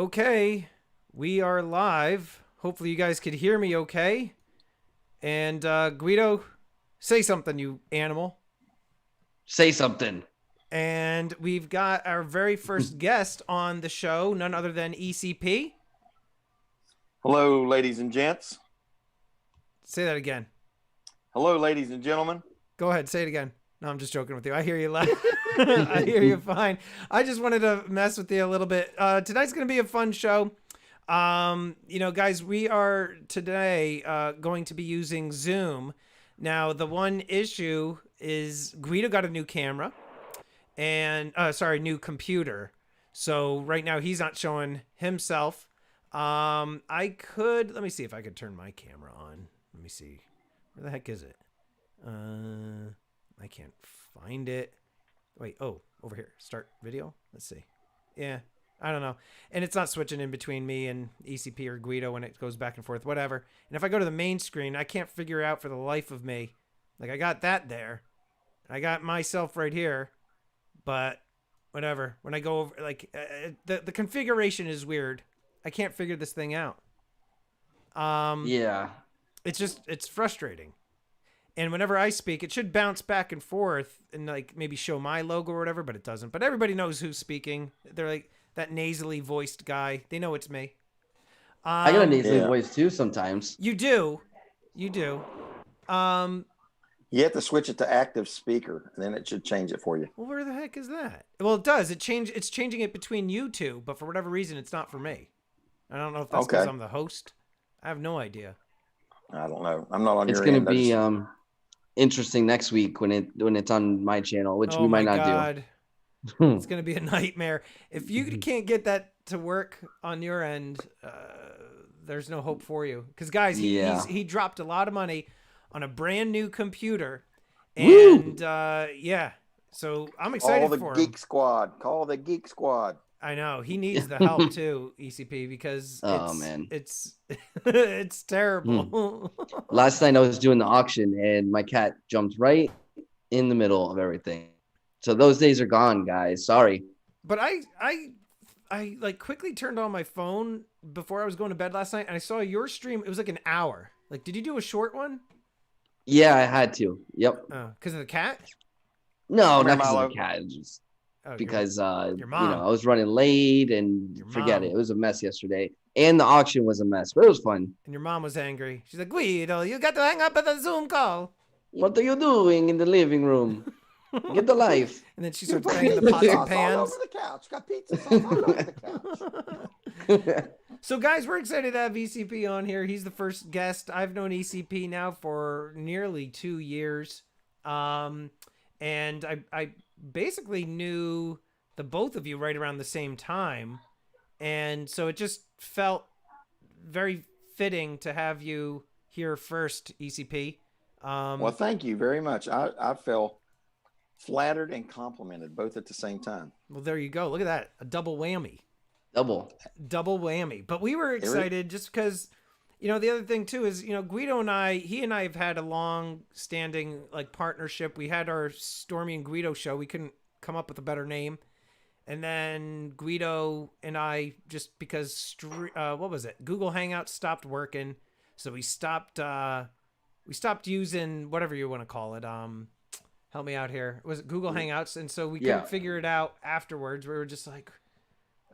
Okay, we are live. Hopefully, you guys could hear me okay. And Guido, say something, you animal. Say something. And we've got our very first guest on the show, none other than ECP. Hello, ladies and gents. Say that again. Hello, ladies and gentlemen. Go ahead, say it again. No, I'm just joking with you. I hear you loud. I hear you fine. I just wanted to mess with you a little bit. Tonight's going to be a fun show. Guys, we are today going to be using Zoom. Now, the one issue is Guido got a new camera and, new computer. So right now he's not showing himself. Let me see if I could turn my camera on. Let me see. Where the heck is it? I can't find it. Wait, over here. Start video. Let's see. Yeah, I don't know. And it's not switching in between me and ECP or Guido when it goes back and forth, whatever. And if I go to the main screen, I can't figure out for the life of me. Like, I got that there. I got myself right here. But whatever. When I go over, the configuration is weird. I can't figure this thing out. Yeah. It's frustrating. And whenever I speak, it should bounce back and forth and like maybe show my logo or whatever, but it doesn't. But everybody knows who's speaking. They're like that nasally voiced guy. They know it's me. I got a nasally voice too sometimes. You do. You have to switch it to active speaker, and then it should change it for you. Well, where the heck is that? Well, it does. It's changing it between you two, but for whatever reason, it's not for me. I don't know if that's because I'm the host. I have no idea. I don't know. I'm not on your end. It's going to be interesting next week when it's on my channel, which we might not do. It's going to be a nightmare. If you can't get that to work on your end, there's no hope for you. Because, guys, he dropped a lot of money on a brand new computer. And, so I'm excited for him. Call the Geek Squad. Call the Geek Squad. I know. He needs the help, too, ECP, because it's terrible. Last night I was doing the auction, and my cat jumped right in the middle of everything. So those days are gone, guys. Sorry. But I quickly turned on my phone before I was going to bed last night, and I saw your stream. It was like an hour. Like, did you do a short one? Yeah, I had to. Yep. Because of the cat? No, not because of the cat. Just because your mom. I was running late and forget it. It was a mess yesterday. And the auction was a mess, but it was fun. And your mom was angry. She's like, Guido, you got to hang up at the Zoom call. What are you doing in the living room? Get the life. And then she starts banging the pots and pans. All over the couch. Got pizza sauce all over the couch. So, guys, we're excited to have ECP on here. He's the first guest. I've known ECP now for nearly 2 years. And I basically knew the both of you right around the same time. And so it just felt very fitting to have you here first, ECP. Well, thank you very much. I feel flattered and complimented both at the same time. Well, there you go. Look at that. A double whammy. Double whammy. But we were excited just because, the other thing too is, Guido and he and I have had a long standing partnership. We had our Stormy and Guido show. We couldn't come up with a better name. And then Guido and I, just because, what was it? Google Hangouts stopped working. So we stopped using whatever you want to call it. Help me out here. Was it Google Hangouts? And so we couldn't figure it out afterwards. We were just like,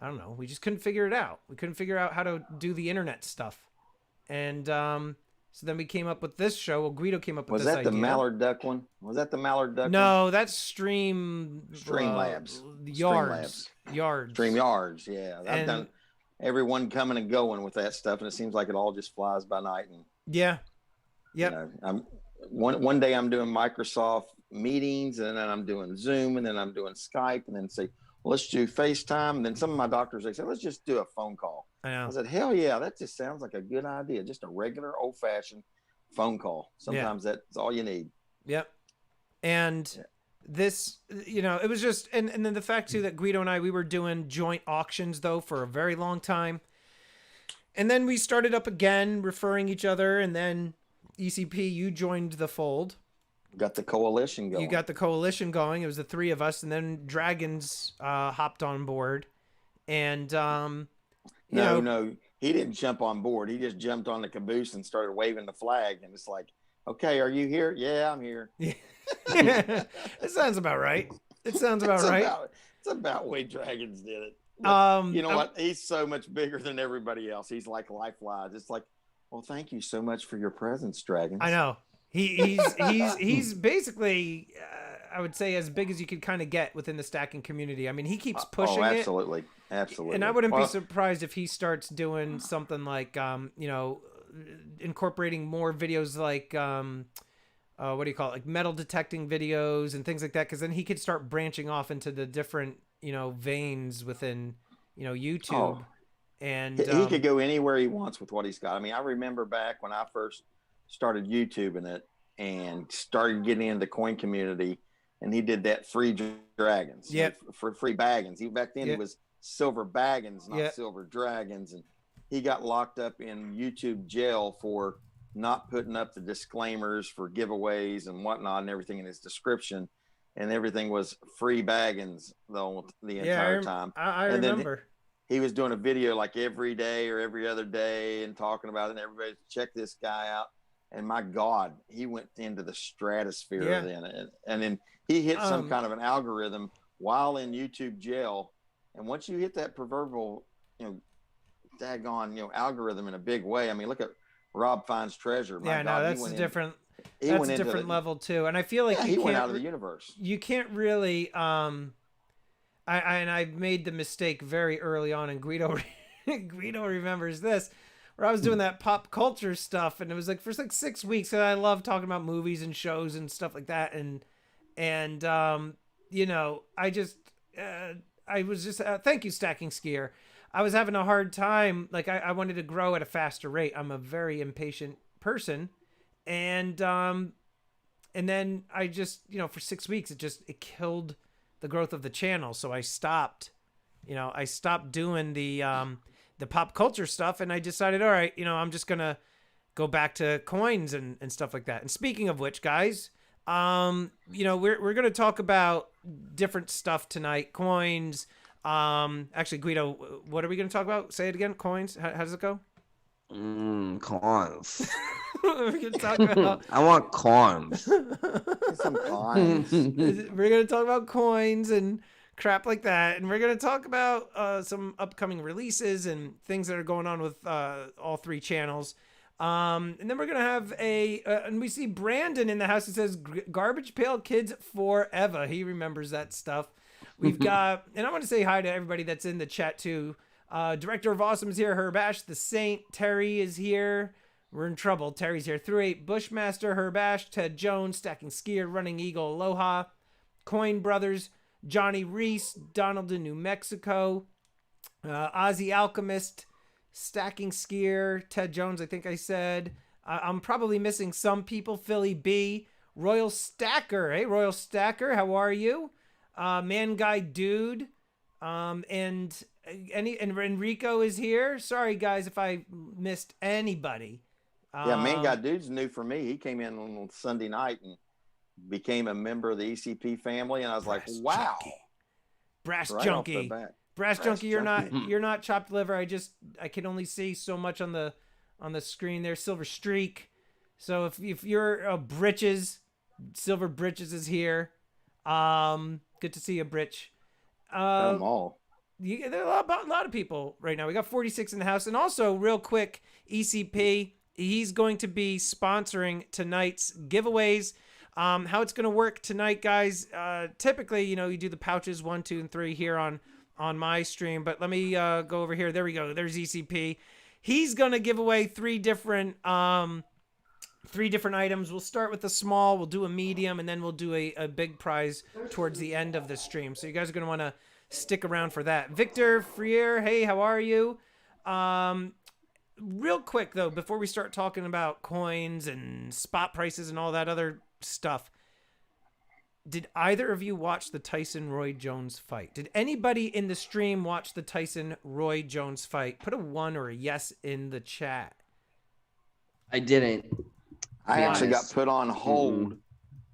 I don't know. We just couldn't figure it out. We couldn't figure out how to do the internet stuff. And so then we came up with this show. Well, Guido came up with this idea. Was that the Mallard Duck one? Was that the Mallard Duck No, one? that's Streamlabs. Yards. StreamYards, yeah. I've done everyone coming and going with that stuff, and it seems like it all just flies by night. And yeah. Yep. I'm one day I'm doing Microsoft meetings, and then I'm doing Zoom, and then I'm doing Skype, and then say, well, let's do FaceTime. And then some of my doctors, they say, let's just do a phone call. I know. I said, hell yeah, that just sounds like a good idea. Just a regular old-fashioned phone call. Sometimes that's all you need. Yep. And this, it was just, and then the fact too that Guido and we were doing joint auctions though for a very long time. And then we started up again, referring each other. And then ECP, you joined the fold. Got the coalition going. You got the coalition going. It was the three of us, and then Dragons hopped on board, and No, he didn't jump on board. He just jumped on the caboose and started waving the flag. And it's like, okay, are you here? Yeah, I'm here. Yeah. It sounds about right. It sounds about right. It's about the way Dragons did it. But Um, you know what? He's so much bigger than everybody else. He's like Lifelines. It's like, well, thank you so much for your presence, Dragons. I know. He's basically, I would say, as big as you could kind of get within the stacking community. I mean, he keeps pushing it. Absolutely. Absolutely. And I wouldn't be surprised if he starts doing something like, incorporating more videos like, what do you call it? Like metal detecting videos and things like that. Cause then he could start branching off into the different, veins within, YouTube. Oh. And he could go anywhere he wants with what he's got. I mean, I remember back when I first started YouTubing it and started getting into the coin community, and he did that free dragons, for free baggins. Back then he was silver baggins, not silver dragons, and he got locked up in YouTube jail for not putting up the disclaimers for giveaways and whatnot and everything in his description, and everything was free baggins the entire time. I remember. He was doing a video like every day or every other day and talking about it, and everybody check this guy out. And my God, he went into the stratosphere then. And then he hit some kind of an algorithm while in YouTube jail. And once you hit that proverbial, daggone, algorithm in a big way. I mean, look at Rob Finds Treasure. My God, that's a different. That's a different level too. And I feel like he went out of the universe. You can't really. I made the mistake very early on, and Guido remembers this, where I was doing that pop culture stuff, and it was like for like 6 weeks, and I love talking about movies and shows and stuff like that, and I was just thank you, Stacking Skier. I was having a hard time, like I wanted to grow at a faster rate. I'm a very impatient person, and then I just for 6 weeks it killed the growth of the channel. So I stopped doing the pop culture stuff, and I decided, all right, I'm just going to go back to coins and stuff like that. And speaking of which, guys, we're going to talk about different stuff tonight. Coins. Actually, Guido, what are we going to talk about? Say it again. Coins. How does it go? Coins. We're going to talk about. I want coins. Some coins. We're going to talk about coins and crap like that, and we're going to talk about some upcoming releases and things that are going on with all three channels. And then we're going to have and we see Brandon in the house. It says Garbage Pail Kids Forever. He remembers that stuff. We've got, and I want to say hi to everybody that's in the chat too. Director of Awesome is here. Herbash the Saint. Terry is here. We're in trouble. Terry's here. 38 Bushmaster. Herbash. Ted Jones. Stacking Skier. Running Eagle. Aloha. Coin Brothers. Johnny Reese. Donald in New Mexico. Ozzy Alchemist. Stacking Skier. Ted Jones, I think I said. I'm probably missing some people. Philly B. Royal Stacker. Hey, Royal Stacker. How are you? Man Guy Dude. And Enrico is here. Sorry, guys, if I missed anybody. Yeah, Man Guy Dude's new for me. He came in on Sunday night and became a member of the ECP family, and I was like, wow. Brass right Junkie. Brass Junkie, you're not chopped liver. I can only see so much on the screen there. Silver Streak. So if you're Britches, Silver Britches is here. Good to see you, Britch. Them all. There are a lot of people right now. We got 46 in the house. And also, real quick, ECP, he's going to be sponsoring tonight's giveaways. How it's going to work tonight, guys. Typically, you do the pouches 1, 2, and 3 here on my stream. But let me go over here. There we go. There's ECP. He's going to give away three different items. We'll start with the small. We'll do a medium, and then we'll do a big prize towards the end of the stream. So you guys are going to want to stick around for that. Victor Freer, hey, how are you? Real quick, though, before we start talking about coins and spot prices and all that other stuff, did either of you watch the Tyson-Roy Jones fight? Did anybody in the stream watch the Tyson-Roy Jones fight? Put a 1 or a yes in the chat. I didn't. I actually got put on hold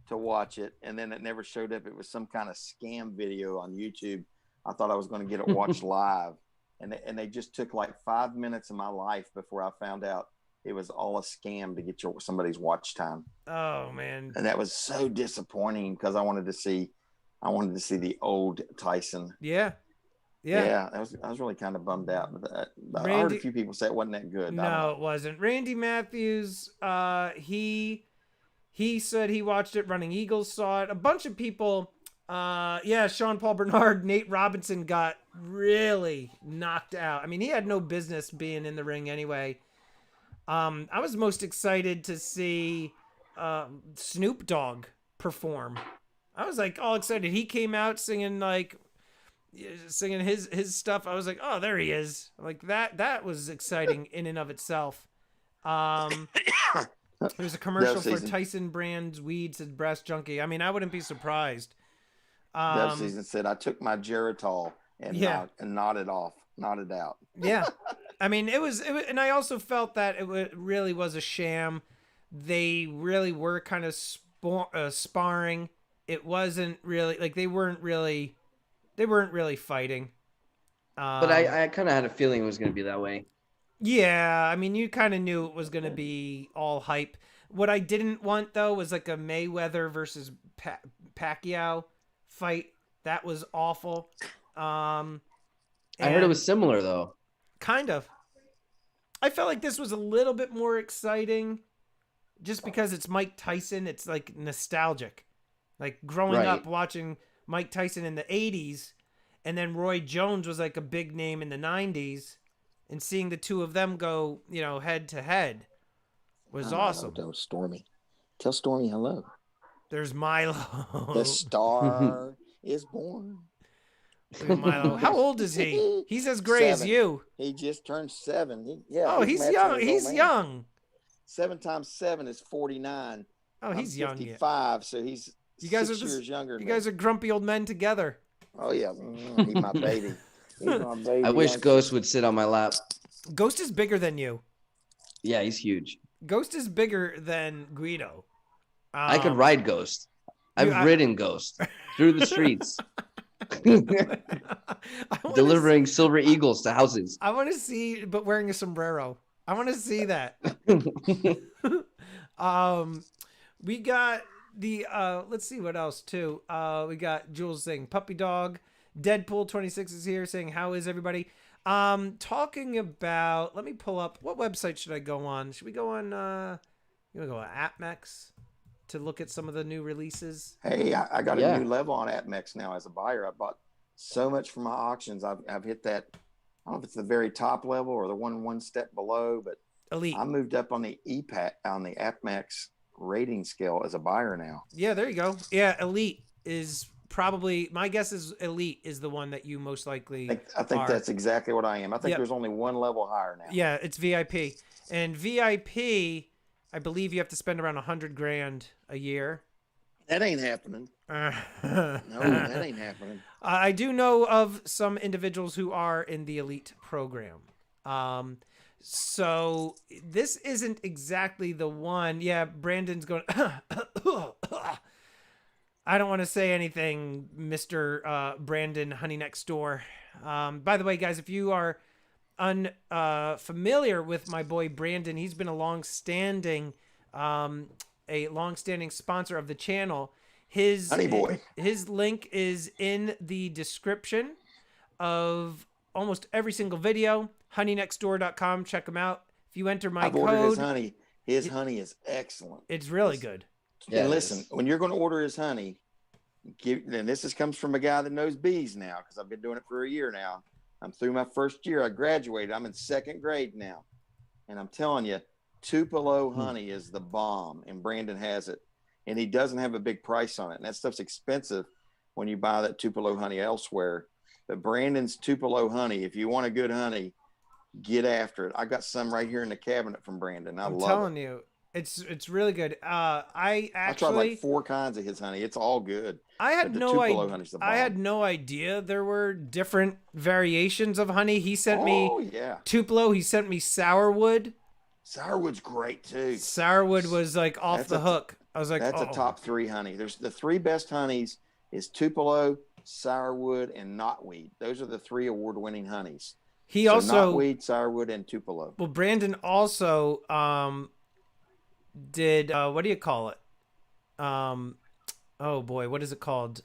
to watch it, and then it never showed up. It was some kind of scam video on YouTube. I thought I was going to get it watched live, and they just took like 5 minutes of my life before I found out it was all a scam to get somebody's watch time. Oh man. And that was so disappointing because I wanted to see the old Tyson. Yeah. I was really kind of bummed out. But I heard a few people say it wasn't that good. No, it wasn't. Randy Matthews, he said he watched it. Running Eagles saw it. A bunch of people, Sean Paul Bernard, Nate Robinson got really knocked out. I mean, he had no business being in the ring anyway. I was most excited to see Snoop Dogg perform. I was like all excited. He came out singing his stuff. I was like, oh, there he is. Like that was exciting in and of itself. There's a commercial for Tyson Brands weed, said Brass Junkie. I mean, I wouldn't be surprised. Dove Season said, I took my Geritol and nodded out. Yeah. I mean, it was, and I also felt that it really was a sham. They really were kind of sparring. It wasn't really like they weren't really fighting. But I kind of had a feeling it was going to be that way. Yeah, I mean, you kind of knew it was going to be all hype. What I didn't want though was like a Mayweather versus Pacquiao fight. That was awful. I heard it was similar though. Kind of. I felt like this was a little bit more exciting just because it's Mike Tyson. It's like nostalgic. Like growing up watching Mike Tyson in the 80s, and then Roy Jones was like a big name in the 90s, and seeing the two of them go, head to head was awesome. Tell Stormy hello. There's Milo. The star is born. Milo. How old is he? He's as gray as you. He just turned 7. He's young. He's young. 7 times 7 is 49. Oh, he's young. 55, so he's 6 years younger. You guys are grumpy old men together. Oh yeah, he's my baby. I wish Ghost would sit on my lap. Ghost is bigger than you. Yeah, he's huge. Ghost is bigger than Guido. I could ride Ghost. I've ridden Ghost through the streets. Delivering silver eagles to houses. I want to see, but wearing a sombrero. I want to see that. We got the let's see what else too. We got Jules saying puppy dog. Deadpool 26 is here saying how is everybody? Talking about, let me pull up, what website should I go on? Should we go on you want to go on AppMex to look at some of the new releases? Hey, I got a new level on AppMex now as a buyer. I bought so much from my auctions. I've hit that, I don't know if it's the very top level or the one step below, but Elite. I moved up on the AppMex rating scale as a buyer now. Yeah, there you go. Yeah, Elite is probably, my guess is Elite is the one that you most likely I think that's exactly what I am. I think there's only one level higher now. Yeah, it's VIP. And VIP, I believe you have to spend around $100,000 a year. That ain't happening. No, that ain't happening. I do know of some individuals who are in the Elite program. So this isn't exactly the one. Yeah, Brandon's going, I don't want to say anything, Mr. Brandon Honey Next Door. By the way, guys, if you are unfamiliar with my boy Brandon, he's been a long-standing sponsor of the channel. Honey boy. His link is in the description of almost every single video. honeynextdoor.com. Check him out. If you enter my code, ordered his honey. His honey is excellent. It's really good. And listen, when you're going to order his honey, and this comes from a guy that knows bees now, because I've been doing it for a year now. I'm through my first year. I graduated. I'm in 2nd grade now. And I'm telling you, Tupelo honey is the bomb, and Brandon has it. And he doesn't have a big price on it. And that stuff's expensive when you buy that Tupelo honey elsewhere. But Brandon's Tupelo honey, if you want a good honey, get after it. I got some right here in the cabinet from Brandon. I'm telling you, it's really good. I tried like 4 kinds of his honey. It's all good. I had no idea there were different variations of honey. He sent me Tupelo. He sent me Sourwood. Sourwood's great too. Sourwood was like off the hook. I was like, that's a top 3 honey. There's the 3 best honeys is Tupelo, Sourwood, and Knotweed. Those are the 3 award-winning honeys. He So also knotweed, sourwood, and Tupelo. well, Brandon also did what do you call it? Oh boy, what is it called?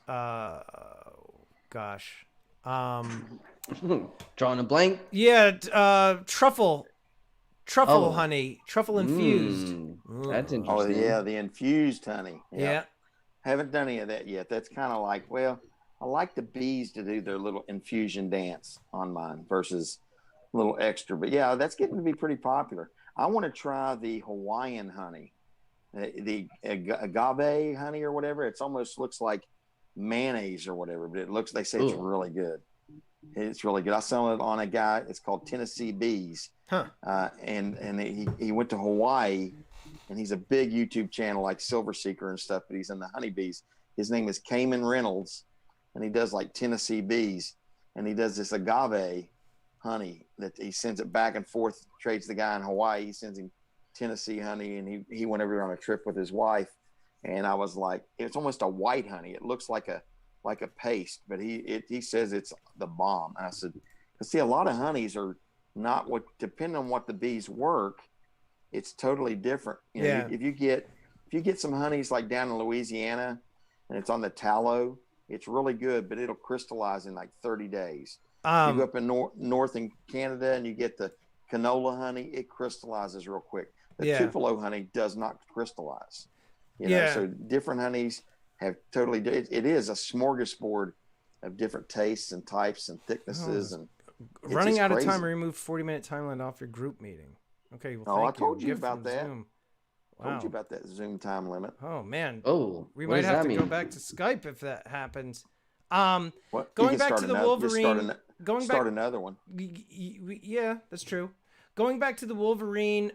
Gosh. Drawing a blank. Yeah, truffle Oh. honey, truffle infused. That's Ooh. Oh interesting. yeah, the infused honey. Yeah. Haven't done any of that yet. That's kind of like, well, I like the bees to do their little infusion dance on mine versus a little extra. But yeah, that's getting to be pretty popular. I want to try the Hawaiian honey, the agave honey or whatever. It's almost looks like mayonnaise or whatever, but it looks, they say it's Ooh. really good. It's really good. I saw it on a guy. It's called Tennessee Bees. Huh. And he went to Hawaii, and he's a big YouTube channel like Silver Seeker and stuff, but he's in the honeybees. His name is Cayman Reynolds, and he does like Tennessee Bees, and he does this agave honey that he sends it back and forth, trades the guy in Hawaii. He sends him Tennessee honey, and he went over on a trip with his wife, and I was like, it's almost a white honey. It looks like a paste, but he says it's the bomb. And I said, see, a lot of honeys are not what, depending on what the bees work, it's totally different. You know, Yeah. if you get some honeys like down in Louisiana and it's on the tallow, it's really good, but it'll crystallize in like 30 days. You go up in north in Canada and you get the canola honey, it crystallizes real quick. The Tupelo honey does not crystallize. You know, so different honeys have totally, it is a smorgasbord of different tastes and types and thicknesses. And running out of time, remove 40-minute time limit off your group meeting. Okay. Well, I told you about that. Zoom. Wow. Told you about that Zoom time limit. Oh man. Oh, we might have to go back to Skype if that happens. What? Going back to the Wolverine. Start another one. Yeah, that's true. Going back to the Wolverine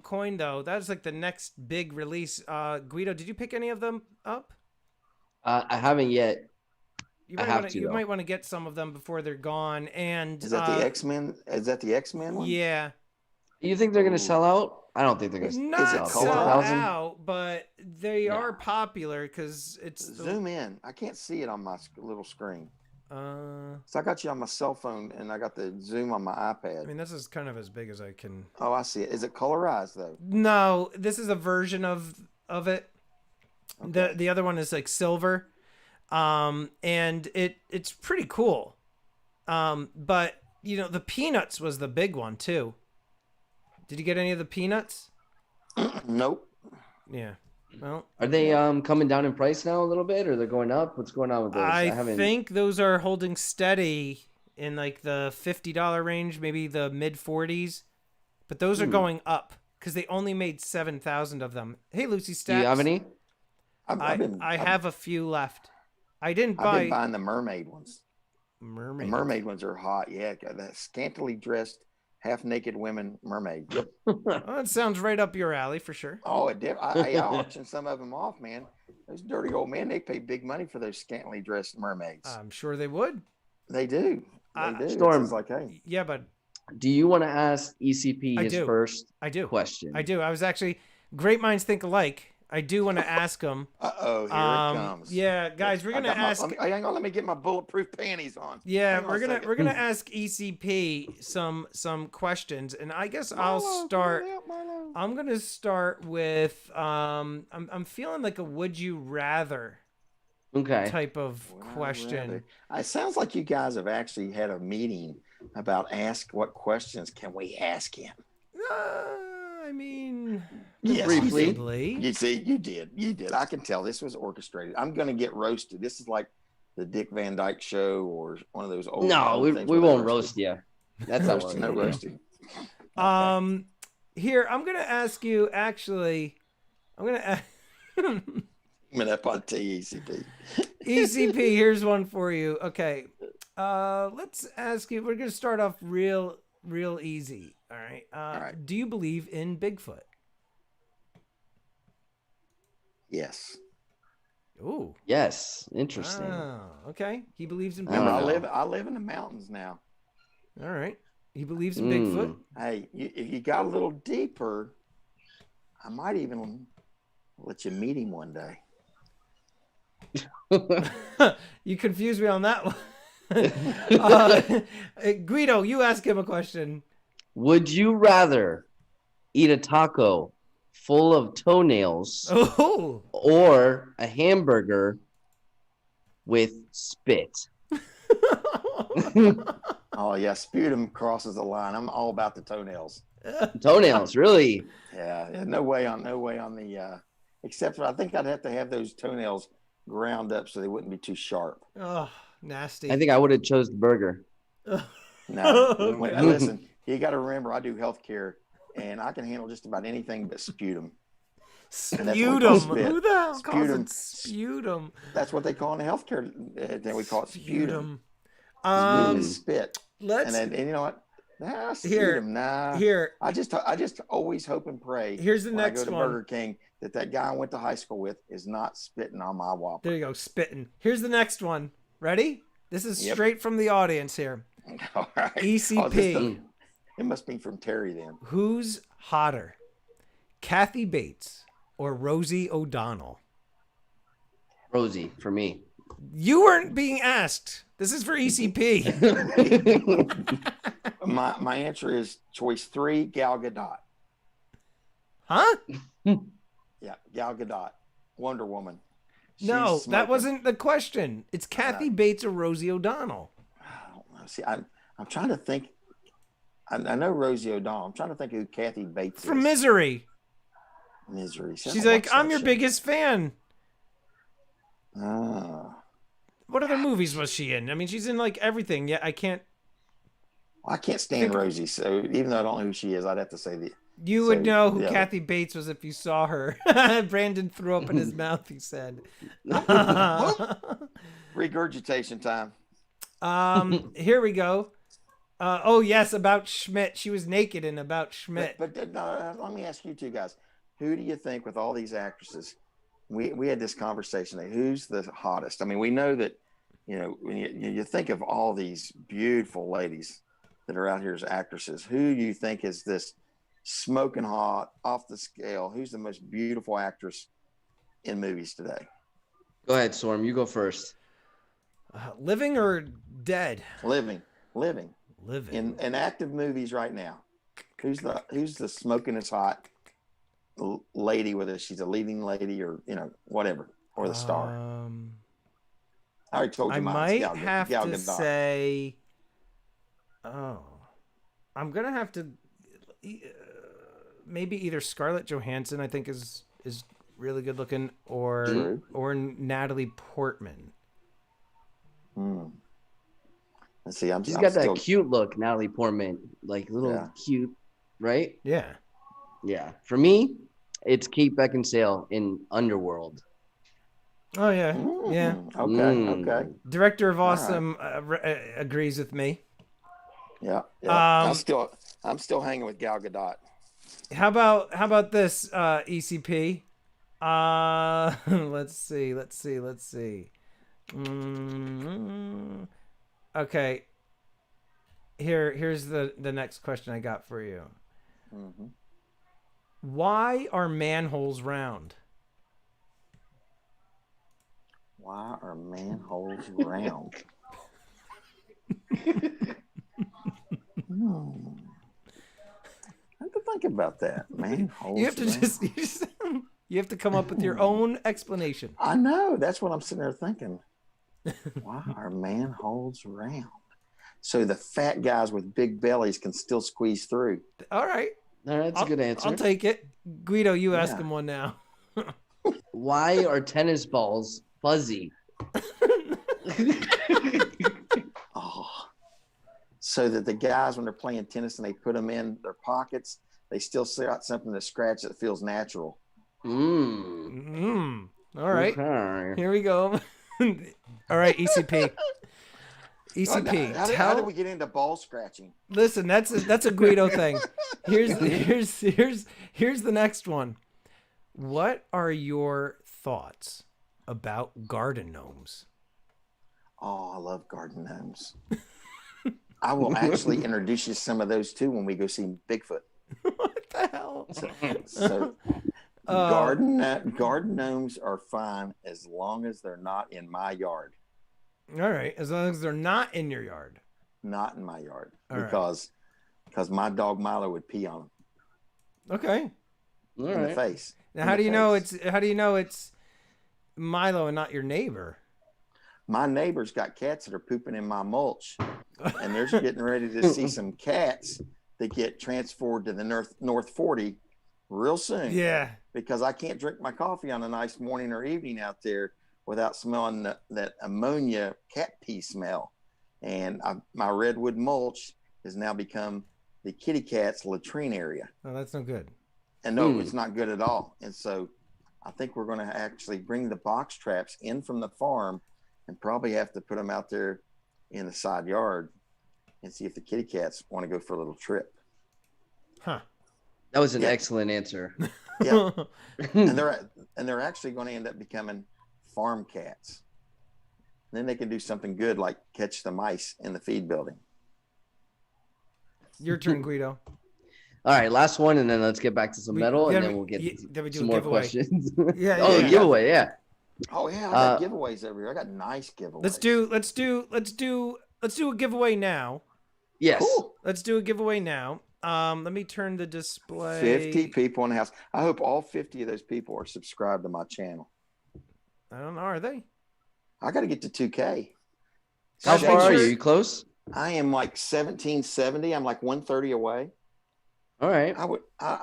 coin though, that's like the next big release. Guido, did you pick any of them up? I haven't yet. You might want to get some of them before they're gone. And is that the X-Men? Is that the X-Men one? Yeah. You think they're gonna sell out? I don't think they're gonna not sell out, but they are popular because it's zoom in. I can't see it on my little screen. So I got you on my cell phone, and I got the zoom on my iPad. I mean, this is kind of as big as I can. Oh, I see it. Is it colorized though? No, this is a version of it. Okay. The other one is like silver, and it's pretty cool. But you know, the peanuts was the big one too. Did you get any of the peanuts? Nope. Yeah. Well, are they coming down in price now a little bit, or they're going up? What's going on with those? I think those are holding steady in like the $50 range, maybe the mid 40s, but those are going up because they only made 7,000 of them. Hey, Lucy Stacks. Do you have any? I have a few left. I didn't buy. I've been buying the mermaid ones. The mermaid ones are hot. Yeah, the scantily dressed, half-naked women mermaid. Well, that sounds right up your alley for sure. Oh, it did. I auctioned some of them off, man. Those dirty old men, they pay big money for those scantily dressed mermaids. I'm sure they would. They do. They do. Storm, like, hey. Yeah, but do you want to ask ECP his first question? I do. I was actually, great minds think alike. I do want to ask him. Here it comes. Yeah, guys, we're gonna ask. Hang on, let me get my bulletproof panties on. Yeah, we're gonna ask ECP some questions, and I guess I'll start. I'm gonna start with I'm feeling like a would you rather type of question. It sounds like you guys have actually had a meeting about what questions can we ask him. I mean, yes, briefly. You see, you did. I can tell this was orchestrated. I'm going to get roasted. This is like the Dick Van Dyke Show or one of those old. No, we won't roast you. That's not no roasting. Here, I'm going to ask you. Actually, I'm going to ask. Up on TECP. ECP, here's one for you. Okay, let's ask you. We're going to start off real easy. All right. All right. Do you believe in Bigfoot? Yes. Ooh. Yes. Interesting. Oh, okay. He believes in Bigfoot. I live in the mountains now. All right. He believes in Bigfoot. Hey, if you got a little deeper, I might even let you meet him one day. You confused me on that one. Guido, you ask him a question. Would you rather eat a taco full of toenails Oh, or a hamburger with spit? Oh yeah, sputum crosses the line. I'm all about the toenails. Toenails, really? Yeah, no way on the. Except for I think I'd have to have those toenails ground up so they wouldn't be too sharp. oh, nasty. I think I would have chose the burger. No, Okay. listen, you got to remember I do healthcare, and I can handle just about anything but sputum. Sputum. spit. Who the hell calls Sputum. it sputum? That's what they call in the healthcare. Then we call it sputum. Sputum Um, is spit. let's And you know what? Nah, Here. sputum. Nah. here. I just always hope and pray. Here's the when next I go to one. Burger King that guy I went to high school with is not spitting on my Whopper. There you go, spitting. Here's the next one. Ready? This is Yep. straight from the audience here. All right. ECP. It must be from Terry then. Who's hotter, Kathy Bates or Rosie O'Donnell? Rosie, for me. You weren't being asked. This is for ECP. My answer is choice 3, Gal Gadot. Huh? Yeah, Gal Gadot, Wonder Woman. No, She's that smoking. wasn't the question. It's Kathy Bates or Rosie O'Donnell. I don't know. See, I'm trying to think. I know Rosie O'Donnell. I'm trying to think who Kathy Bates From is. Misery. Misery. See, I She's don't like, watch I'm that your show. biggest fan. Ah. What other movies was she in? I mean, she's in like everything. Yeah, I can't. I can't stand Rosie, so even though I don't know who she is, I'd have to say the. You would So, know who yeah. Kathy Bates was if you saw her. Brandon threw up in his mouth, he said. Regurgitation time. Here we go. Oh, yes, About Schmidt. She was naked in About Schmidt. But no, let me ask you two guys. Who do you think, with all these actresses, we had this conversation, who's the hottest? I mean, we know that, when you think of all these beautiful ladies that are out here as actresses, who do you think is this smoking hot, off the scale? Who's the most beautiful actress in movies today? Go ahead, Storm. You go first. Living or dead? Living. Living. In active movies right now. Who's the smoking is hot lady, whether she's a leading lady or whatever, or the star? I already told you I mine. might Gal have to Gadot. say. Oh, I'm gonna have to. Maybe either Scarlett Johansson, I think is really good looking, or Natalie Portman. Let's see. She's got that cute look, Natalie Portman, like little cute, right? Yeah. Yeah. For me, it's Kate Beckinsale in Underworld. Oh yeah, yeah. Okay. Director of Awesome agrees with me. Yeah. I'm still hanging with Gal Gadot. How about this, ECP? Let's see. Okay. Here's the next question I got for you. Mm-hmm. Why are manholes round? Why are manholes round? I have to think about that. Manholes. You have to just you have to come up with your own explanation. I know. That's what I'm sitting there thinking. Why are manholes round? So the fat guys with big bellies can still squeeze through. All right. That's a good answer. I'll take it. Guido, you ask him one now. Why are tennis balls fuzzy? So that the guys, when they're playing tennis and they put them in their pockets, they still got something to scratch that feels natural. All right. Okay. Here we go. All right, ECP. ECP. How did we get into ball scratching? Listen, that's a Guido thing. Here's the next one. What are your thoughts about garden gnomes? Oh, I love garden gnomes. I will actually introduce you to some of those too when we go see Bigfoot. What the hell? So garden gnomes are fine as long as they're not in my yard. All right, as long as they're not in your yard. Not in my yard All right. because my dog Milo would pee on them Okay. All in the right. face. Now, In how the do you know face. it's Milo and not your neighbor? My neighbor's got cats that are pooping in my mulch, and there's getting ready to see some cats that get transferred to the North 40 real soon. Yeah. Because I can't drink my coffee on a nice morning or evening out there without smelling that ammonia cat pee smell. And my redwood mulch has now become the kitty cat's latrine area. Oh, that's no good. And no, it's not good at all. And so I think we're going to actually bring the box traps in from the farm and probably have to put them out there in the side yard and see if the kitty cats want to go for a little trip. Huh. That was an excellent answer. Yeah. and they're actually going to end up becoming farm cats. And then they can do something good like catch the mice in the feed building. Your turn, Guido. All right, last one, and then let's get back to some metal, and then we'll get then we do some a more giveaway. questions. Yeah. Oh, yeah. giveaway, yeah. Oh yeah, I got giveaways every year. I got nice giveaways. Let's do a giveaway now. Yes. Cool. Let's do a giveaway now. Let me turn the display. 50 people in the house. I hope all 50 of those people are subscribed to my channel. I don't know. Are they? I got to get to 2K. How Guys, far make are sure- you? You close? I am like 1770. I'm like 130 away. All right. I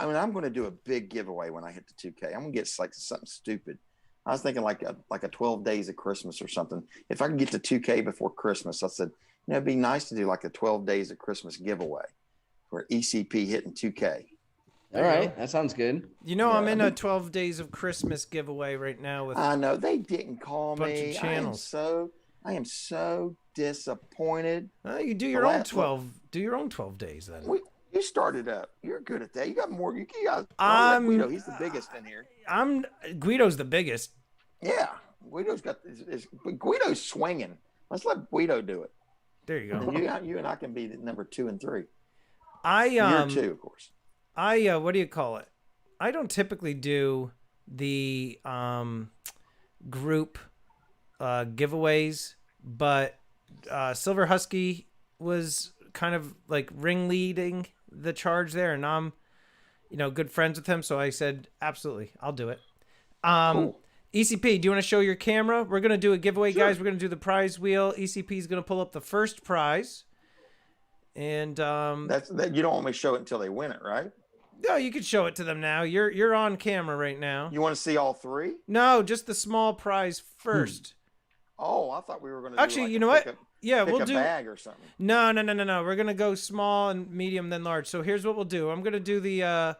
mean, I'm going to do a big giveaway when I hit the 2K. I'm going to get like something stupid. I was thinking like a 12 days of Christmas or something. If I can get to 2K before Christmas, I said, it'd be nice to do like a 12 days of Christmas giveaway for ECP hitting 2K. All right. That sounds good. You know, I'm Yeah. in a 12 days of Christmas giveaway right now with. I know they didn't call Bunch of me. channels. I am so disappointed. You do your own 12. Do your own 12 days then. You started up. You're good at that. You got more. You got I'm- Guido. He's the biggest in here. Guido's the biggest. Yeah, Guido's got Guido's swinging. Let's let Guido do it. There you go. And you and I can be the number 2 and 3. I Year 2, of course. what do you call it? I don't typically do the group giveaways, but Silver Husky was kind of like ringleading the charge there, and I'm good friends with him, so I said absolutely, I'll do it. Cool. ECP, do you want to show your camera? We're gonna do a giveaway, Sure. guys. We're gonna do the prize wheel. ECP is gonna pull up the first prize, and That's that. You don't want me to show it until they win it, right? no, you can show it to them now. You're on camera right now. You want to see all 3? No, just the small prize first. Oh, I thought we were going to Actually, you know what? Yeah, pick we'll a do. bag or something. No. We're gonna go small and medium, then large. So here's what we'll do. I'm gonna do the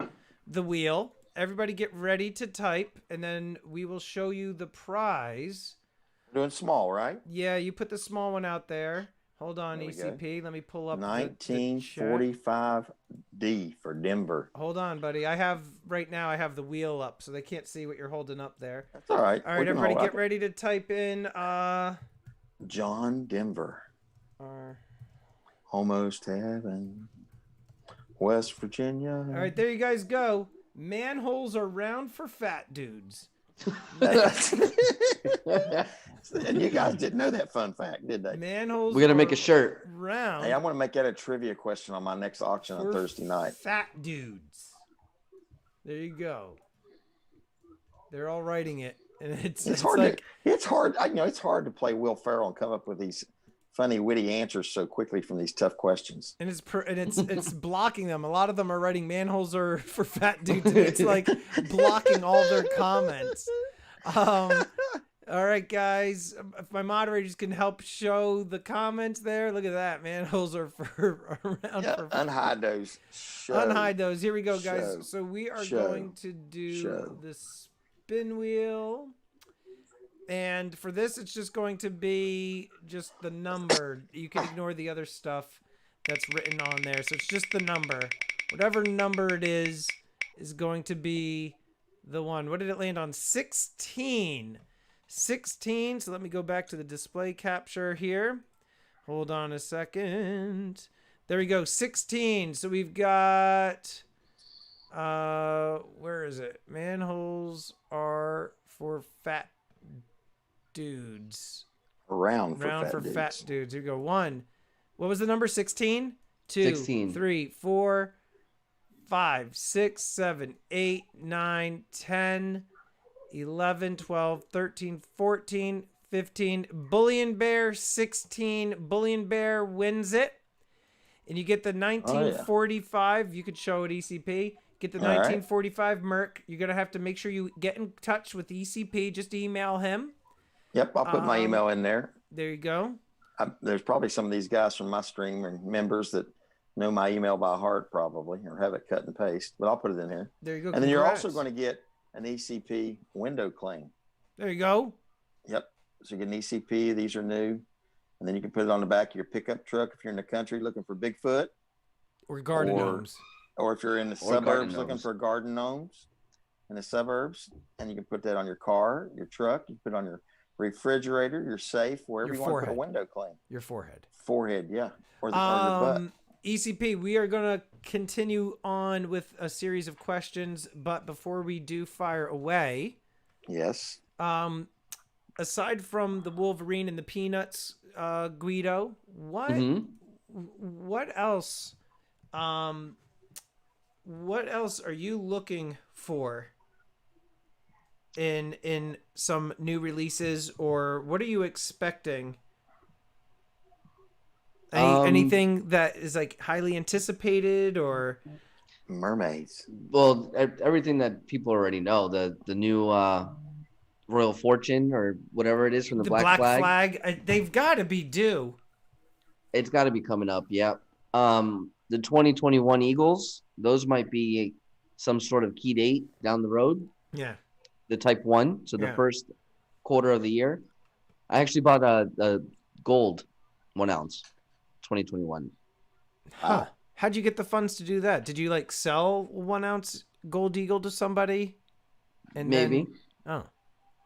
wheel. Everybody get ready to type, and then we will show you the prize. We're doing small, right? Yeah, you put the small one out there. Hold on, There we ECP. Let me pull up the chat. 1945D for Denver. Hold on, buddy. I have the wheel up, so they can't see what you're holding up there. That's all right. All right, everybody, get ready to type in. John Denver. All Almost heaven. West Virginia. right, there you guys go. Manholes are round for fat dudes. And you guys didn't know that fun fact, did they? Manholes. We're gonna make are a shirt. round. Hey, I want to make that a trivia question on my next auction on for Thursday night. Fat dudes. There you go. They're all writing it, and it's Hard. like It's hard. It's hard to play Will Ferrell and come up with these funny, witty answers so quickly from these tough questions. and it's blocking them. A lot of them are writing manholes are for fat dudes. And it's like blocking all their comments. All right, guys. If my moderators can help show the comments there, look at that. Manholes are for around Yeah, for. unhide those. Show. Unhide those. Here we go, guys. Show. So we are Show. going to do Show. the spin wheel. And for this, it's just going to be just the number. You can ignore the other stuff that's written on there. So it's just the number. Whatever number it is going to be the one. What did it land on? 16. 16. So let me go back to the display capture here. Hold on a second. There we go. 16. So we've got, where is it? Manholes are for fat dudes. round for Round fat for dudes. fat dudes. Here you go. 1. What was the number? 16? 2, 16. 3, 4, 5, 6, 7, 8, 9, 10, 11, 12, 13, 14, 15. Bullion Bear 16. Bullion Bear wins it. And you get the 1945. You could show it ECP. Get the All right. 1945 Merc. You're going to have to make sure you get in touch with ECP. Just email him. Yep, I'll put my email in there. There you go. There's probably some of these guys from my stream or members that know my email by heart probably, or have it cut and paste, but I'll put it in here. There you go. And then you're Congrats. also going to get an ECP window cling. There you go. Yep. So you get an ECP. These are new. And then you can put it on the back of your pickup truck if you're in the country looking for Bigfoot. Or garden gnomes. Or if you're in the suburbs looking for garden gnomes in the suburbs. And you can put that on your car, your truck. You can put it on your refrigerator, your safe, wherever you want to put a window cling. Your forehead. Forehead, yeah. Or your butt. ECP, we are going to continue on with a series of questions, but before we do fire away, yes. Aside from the Wolverine and the Peanuts, Guido, what else? What else are you looking for in some new releases, or what are you expecting? Anything that is like highly anticipated, or mermaids? Well, everything that people already know, the new Royal Fortune or whatever it is from the Black Flag. They've got to be due. It's got to be coming up. Yep. The 2021 Eagles, those might be some sort of key date down the road. Yeah. The Type 1, so the first quarter of the year. I actually bought a gold 1 ounce, 2021. Huh. How'd you get the funds to do that? Did you like sell 1 ounce gold eagle to somebody? And maybe.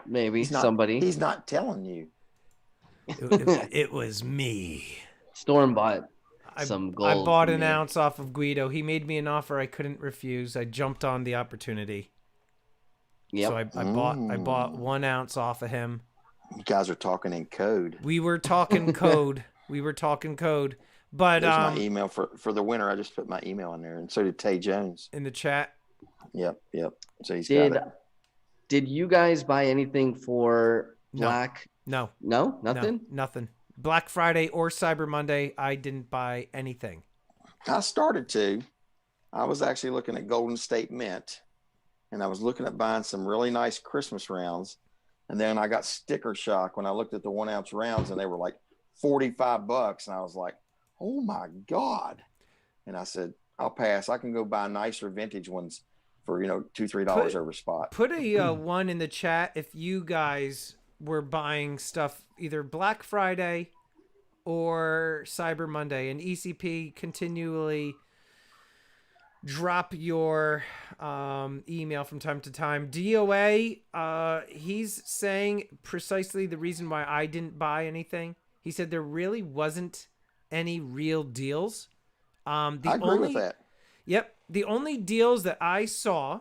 Maybe somebody. He's not telling you. It was me. Storm bought some gold. I bought an ounce off of Guido. He made me an offer I couldn't refuse. I jumped on the opportunity. Yep. So I bought 1 ounce off of him. You guys are talking in code. We were talking code. But there's my email for the winner. I just put my email in there, and so did Tay Jones in the chat. Yep. So he's got it. Did you guys buy anything for Black? No. Nothing. Nothing. Black Friday or Cyber Monday, I didn't buy anything. I started to. I was actually looking at Golden State Mint, and I was looking at buying some really nice Christmas rounds. And then I got sticker shock when I looked at the 1 ounce rounds, and they were like $45. And I was like, oh my God. And I said, I'll pass. I can go buy nicer vintage ones for, $2-3 over spot. Put a 1 in the chat if you guys were buying stuff either Black Friday or Cyber Monday, and ECP continually drop your email from time to time. DOA, he's saying precisely the reason why I didn't buy anything. He said there really wasn't any real deals. I agree with that. Yep. The only deals that I saw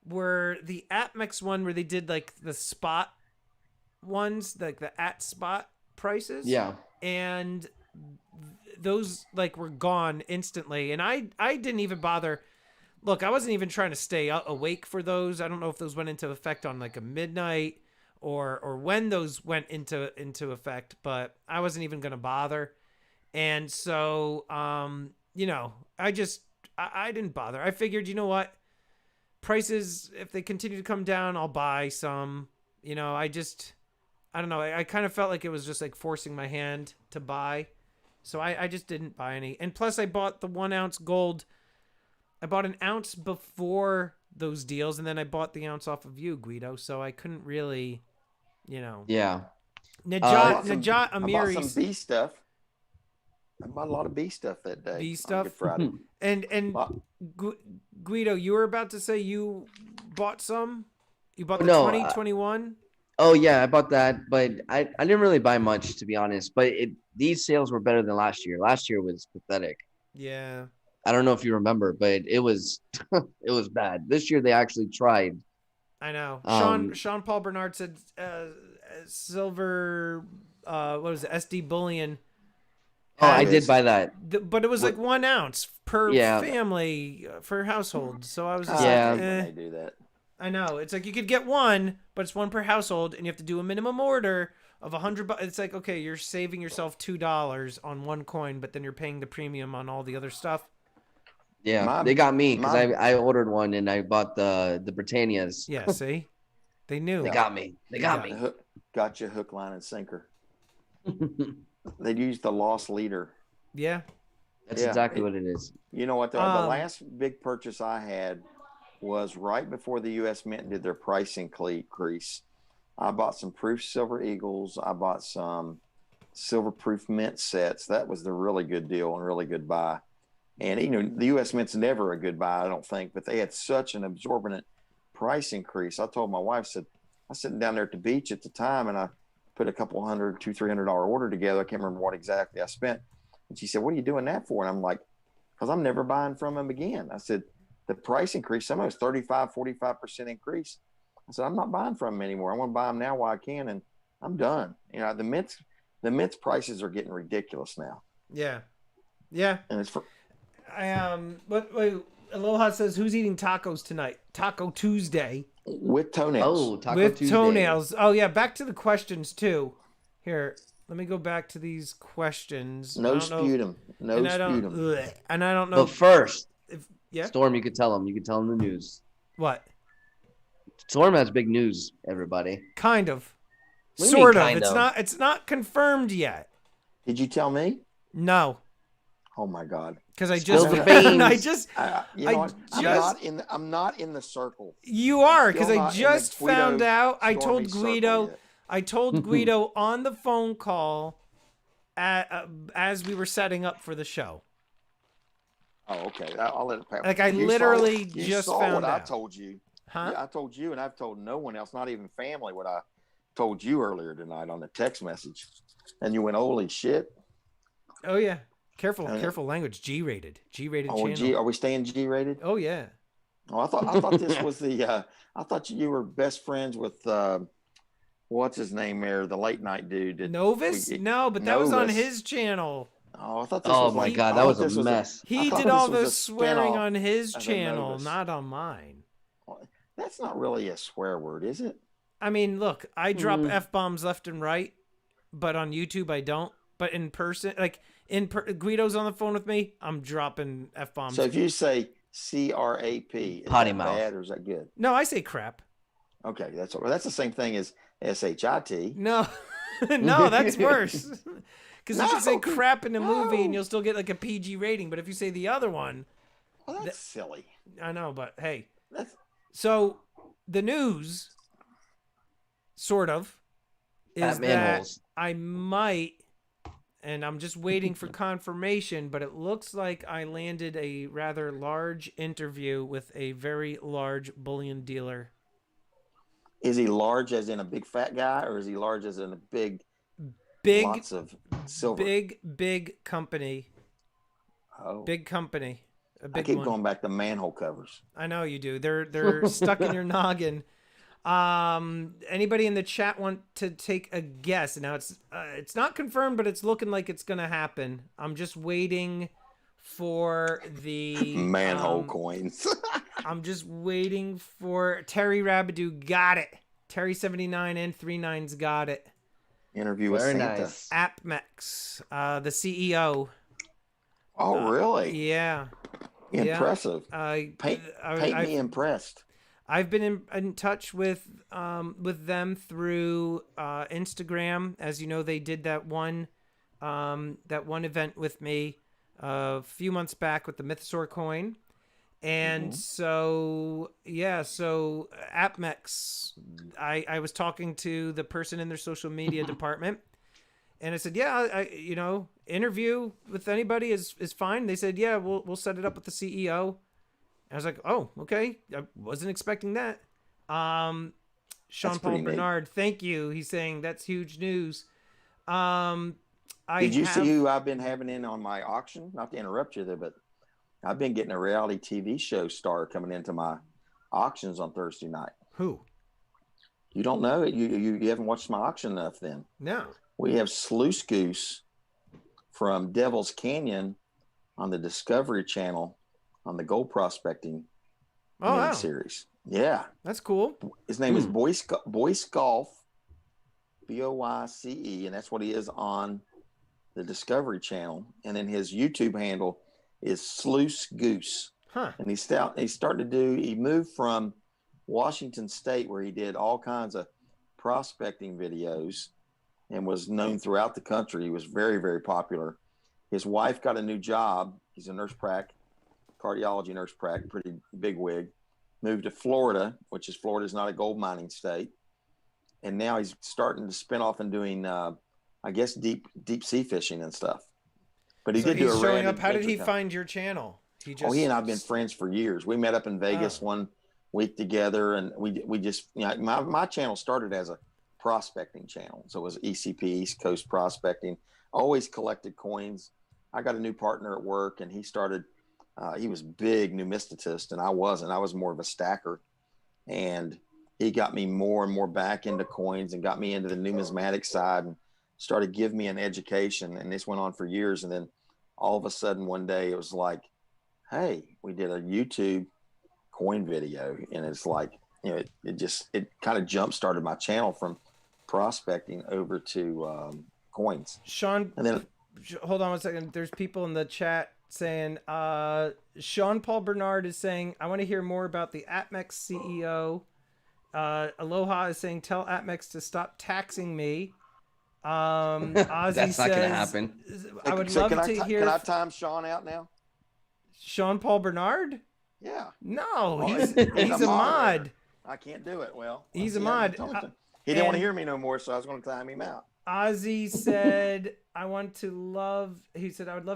were the AppMex one where they did like the spot ones, like the at spot prices. Yeah. And those like were gone instantly. And I didn't even bother. Look, I wasn't even trying to stay awake for those. I don't know if those went into effect on like a midnight or when those went into effect, but I wasn't even going to bother. And so, I didn't bother. I figured, you know what? Prices, if they continue to come down, I'll buy some. I don't know. I kind of felt like it was just like forcing my hand to buy. So I just didn't buy any. And plus I bought the 1 ounce gold. I bought an ounce before those deals, and then I bought the ounce off of you, Guido. So I couldn't really, Yeah. Najat Amiri. I bought some B stuff. I bought a lot of B stuff that day. B stuff? Good Friday. And Guido, you were about to say you bought some? You bought the 2021? Oh, yeah, I bought that, but I didn't really buy much, to be honest. But these sales were better than last year. Last year was pathetic. Yeah. I don't know if you remember, but it was it was bad. This year they actually tried. I know. Sean Paul Bernard said silver what was it, SD bullion. Oh, I It did is. buy that. But it was like 1 ounce per Yeah. family per household. So I was just I Yeah. like, hate when they do that. I know. It's like you could get one, but it's one per household, and you have to do a minimum order of $100. It's like, okay, you're saving yourself $2 on one coin, but then you're paying the premium on all the other stuff. Yeah, they got me because my- I ordered one and I bought the Britannias. Yeah, see, they knew. They got me. They got me. Got you hook, line, and sinker. They used the lost leader. Yeah, That's Yeah. exactly what it is. You know what? The last big purchase I had was right before the U.S. Mint did their price increase. I bought some proof silver eagles. I bought some silver proof mint sets. That was the really good deal and really good buy. And the U.S. Mint's never a good buy, I don't think, but they had such an absorbent price increase. I told my wife, I was sitting down there at the beach at the time, and I put a couple $200, $300 order together. I can't remember what exactly I spent. And she said, "What are you doing that for?" And I'm like, "Because I'm never buying from them again." I said, "The price increase, some of it's 35, 45% increase." I said, "I'm not buying from them anymore. I want to buy them now while I can, and I'm done." The Mint's prices are getting ridiculous now. yeah. And it's for Wait, Aloha says, who's eating tacos tonight? Taco Tuesday with toenails. Oh, Taco with Tuesday. toenails. Oh yeah, back to the questions too. Here, let me go back to these questions. No sputum. No sputum. And I don't know. But first, Yeah. Storm, you could tell them. You could tell them the news. What? Storm has big news, everybody. Kind of. What do you mean, Sort of. kind of? It's not confirmed yet. Did you tell me? No. Oh my God. Because I Spill just the beans. I just You know what? just- I'm not in the circle. you are, because Still I not in just the Guido found out. I Stormy told circle Guido yet. I told Guido on the phone call as we were setting up for the show. Oh, okay. I'll let it pass. Like, I literally just saw found what I out. told you. Huh? Yeah, I told you, and I've told no one else, not even family, what I told you earlier tonight on the text message. And you went, "Holy shit!" Oh yeah. Careful And- language. G-rated Oh, channel. Are we staying G-rated? Oh yeah. Oh, I thought this was the. I thought you were best friends with what's his name there, the late night dude. Novus? No, but that was on Novus. his channel. Oh, I thought this Oh was my like, God, I that thought was this a mess. He thought did this all was the a swearing spinoff on his of the channel, Novus. not on mine. That's not really a swear word, is it? I mean, look, I drop Mm. F-bombs left and right, but on YouTube I don't. But in person, like Guido's on the phone with me, I'm dropping F-bombs. So if you say CRAP, is Potty that mouth. bad or is that good? No, I say crap. Okay, that's the same thing as SHIT. No, no, that's worse. Because you can say No, crap in a movie and no. you'll still get like a PG rating. But if you say the other one, Well, that's silly. I know, but hey. That's So the news, sort of, is Fat that manholes. I might, and I'm just waiting for confirmation, but it looks like I landed a rather large interview with a very large bullion dealer. is he large as in a big fat guy, or is he large as in a big lots of silver? Big company. Oh, Big company. A I big keep one. going back to manhole covers. I know you do. They're stuck in your noggin. Anybody in the chat want to take a guess? Now it's not confirmed, but it's looking like it's gonna happen. I'm just waiting for the Manhole coins. I'm just waiting for Terry Rabidou. Got it. Terry 79 and 39's got it. Interview with Very Santa. nice. Apmex, the CEO. Oh, really? Yeah. Impressive. Paint Paint me impressed. I've been in touch with them through Instagram. As you know, they did that one event with me a few months back with the Mythosaur coin. And so Apmex, I was talking to the person in their social media department, and I said, yeah, interview with anybody is fine. They said, yeah, we'll set it up with the CEO. I was like, oh, okay. I wasn't expecting that. Sean That's Paul pretty neat. Bernard, thank you. He's saying that's huge news. Did you see who I've been having in on my auction? Not to interrupt you there, but I've been getting a reality TV show star coming into my auctions on Thursday night. Who? You don't know it. You haven't watched my auction enough then. No. We have Sluice Goose from Devil's Canyon on the Discovery Channel on the gold prospecting Oh, mini wow. series. Yeah. That's cool. His name is Boyce Golf, Boyce, and that's what he is on the Discovery Channel. And then his YouTube handle is Sluice Goose. Huh. And he moved from Washington State, where he did all kinds of prospecting videos and was known throughout the country. He was very, very popular. His wife got a new job. He's a nurse prac, cardiology nurse prac, pretty big wig. Moved to Florida, which is Florida's not a gold mining state. And now he's starting to spin off and doing, I guess, deep sea fishing and stuff. But he did do a showing up. How did he find your channel? He and I've been friends for years. We met up in Vegas one week together, and we just, my channel started as a prospecting channel. So it was ECP, East Coast Prospecting. Always collected coins. I got a new partner at work, and he started, he was big numismatist, and I wasn't. I was more of a stacker. And he got me more and more back into coins and got me into the numismatic side and started giving me an education. And this went on for years. And then all of a sudden one day it was like, hey, we did a YouTube coin video. And it's like, it kind of jump started my channel from prospecting over to coins. Sean, and then hold on one second. There's people in the chat saying, Sean Paul Bernard is saying, I want to hear more about the APMEX CEO. Aloha is saying, tell APMEX to stop taxing me. Ozzy That's not says, gonna happen. I would love to hear. Can I time Sean out now? Sean Paul Bernard? Yeah. No, he's a mod. I can't do it. Well, he's a mod. He didn't want to hear me no more, so I was going to time him out. Ozzy said, I would love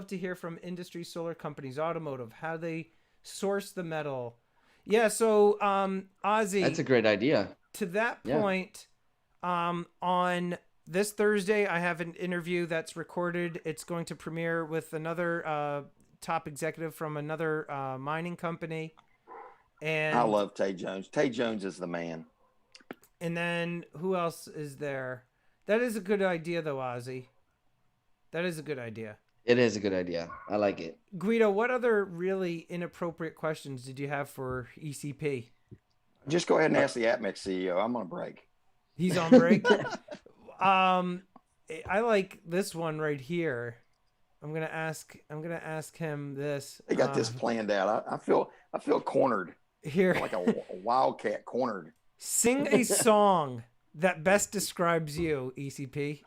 to hear from industry solar companies, automotive, how they source the metal. Yeah, so Ozzy. That's a great idea. To that point, on this Thursday, I have an interview that's recorded. It's going to premiere with another top executive from another mining company. And I love Tay Jones. Tay Jones is the man. And then who else is there? That is a good idea, though, Ozzy. That is a good idea. It is a good idea. I like it. Guido, what other really inappropriate questions did you have for ECP? Just go ahead and ask the APMEX CEO. I'm on a break. He's on break? I like this one right here. I'm gonna ask him this. They got this planned out. I feel cornered. Here, like a wildcat cornered. Sing a song that best describes you, ECP.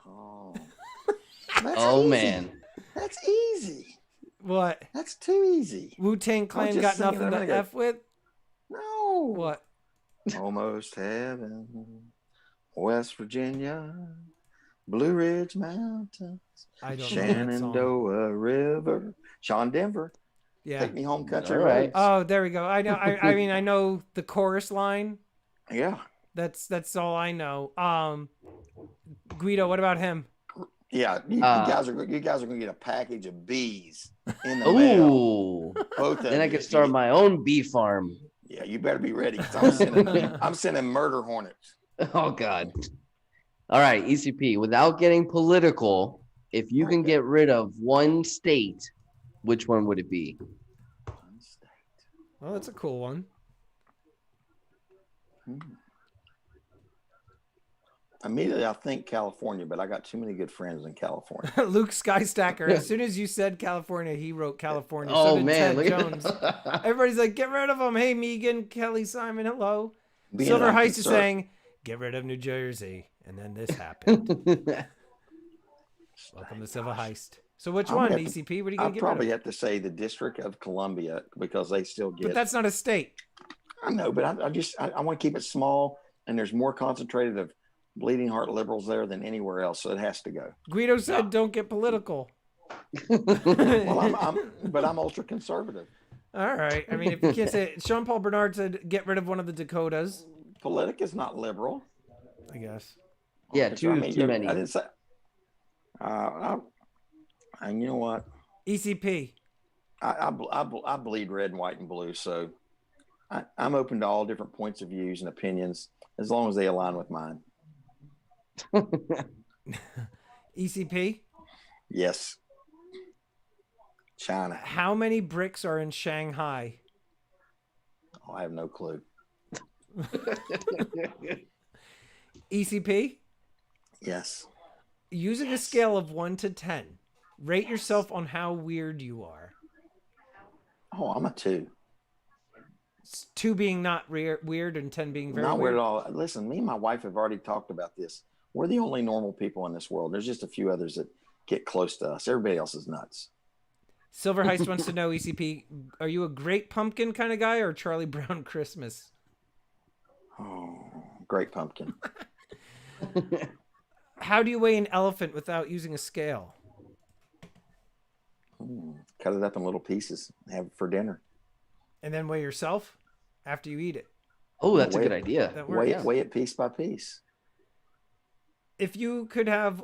Oh man, that's easy. What? That's too easy. Wu-Tang Clan got nothing to F with? No. What? Almost heaven, West Virginia, Blue Ridge Mountains, Shenandoah River, Sean Denver. Yeah. Take me home, country roads. roads. Oh, there we go. I know. I mean, I know the chorus line. Yeah. That's all I know. Guido, what about him? Yeah, you guys are gonna get a package of bees in the mail. Both of then I you. could start my own bee farm. Yeah, you better be ready. 'Cause I'm sending murder hornets. Oh God. All right, ECP. Without getting political, if you can get rid of one state, which one would it be? One state. Well, that's a cool one. Immediately, I think California, but I got too many good friends in California. Luke Skystacker. As soon as you said California, he wrote California. Oh so did man, Ted Jones. Everybody's like, get rid of him. Hey, Megan, Kelly, Simon, hello. Silver Heist is saying, get rid of New Jersey, and then this happened. Welcome to Silver Heist. So which one, ECP? What are you going to get rid of? I'll probably have to say the District of Columbia because they still get. But that's not a state. I know, but I want to keep it small, and there's more concentrated of bleeding heart liberals there than anywhere else, so it has to go. Guido said, "Don't get political." Well, I'm ultra conservative. All right. I mean, if you can't say it, Sean Paul Bernard said, "Get rid of one of the Dakotas." Politica's not liberal, I guess. Yeah, too many. I didn't say. And you know what? ECP. I bleed red, and white, and blue, so I'm open to all different points of views and opinions as long as they align with mine. ECP. Yes. China. How many bricks are in Shanghai? Oh, I have no clue. ECP. Yes. Using a scale of 1 to 10, rate yourself on how weird you are. Oh, I'm a 2. 2 being not weird and 10 being very Not weird. weird at all. Listen, me and my wife have already talked about this. We're the only normal people in this world. There's just a few others that get close to us. Everybody else is nuts. Silver Heist wants to know, ECP, are you a Great Pumpkin kind of guy or Charlie Brown Christmas? Oh, great pumpkin. How do you weigh an elephant without using a scale? Cut it up in little pieces. Have it for dinner. And then weigh yourself after you eat it. Oh, that's a Wait. good idea. That works. Weigh it piece by piece. If you could have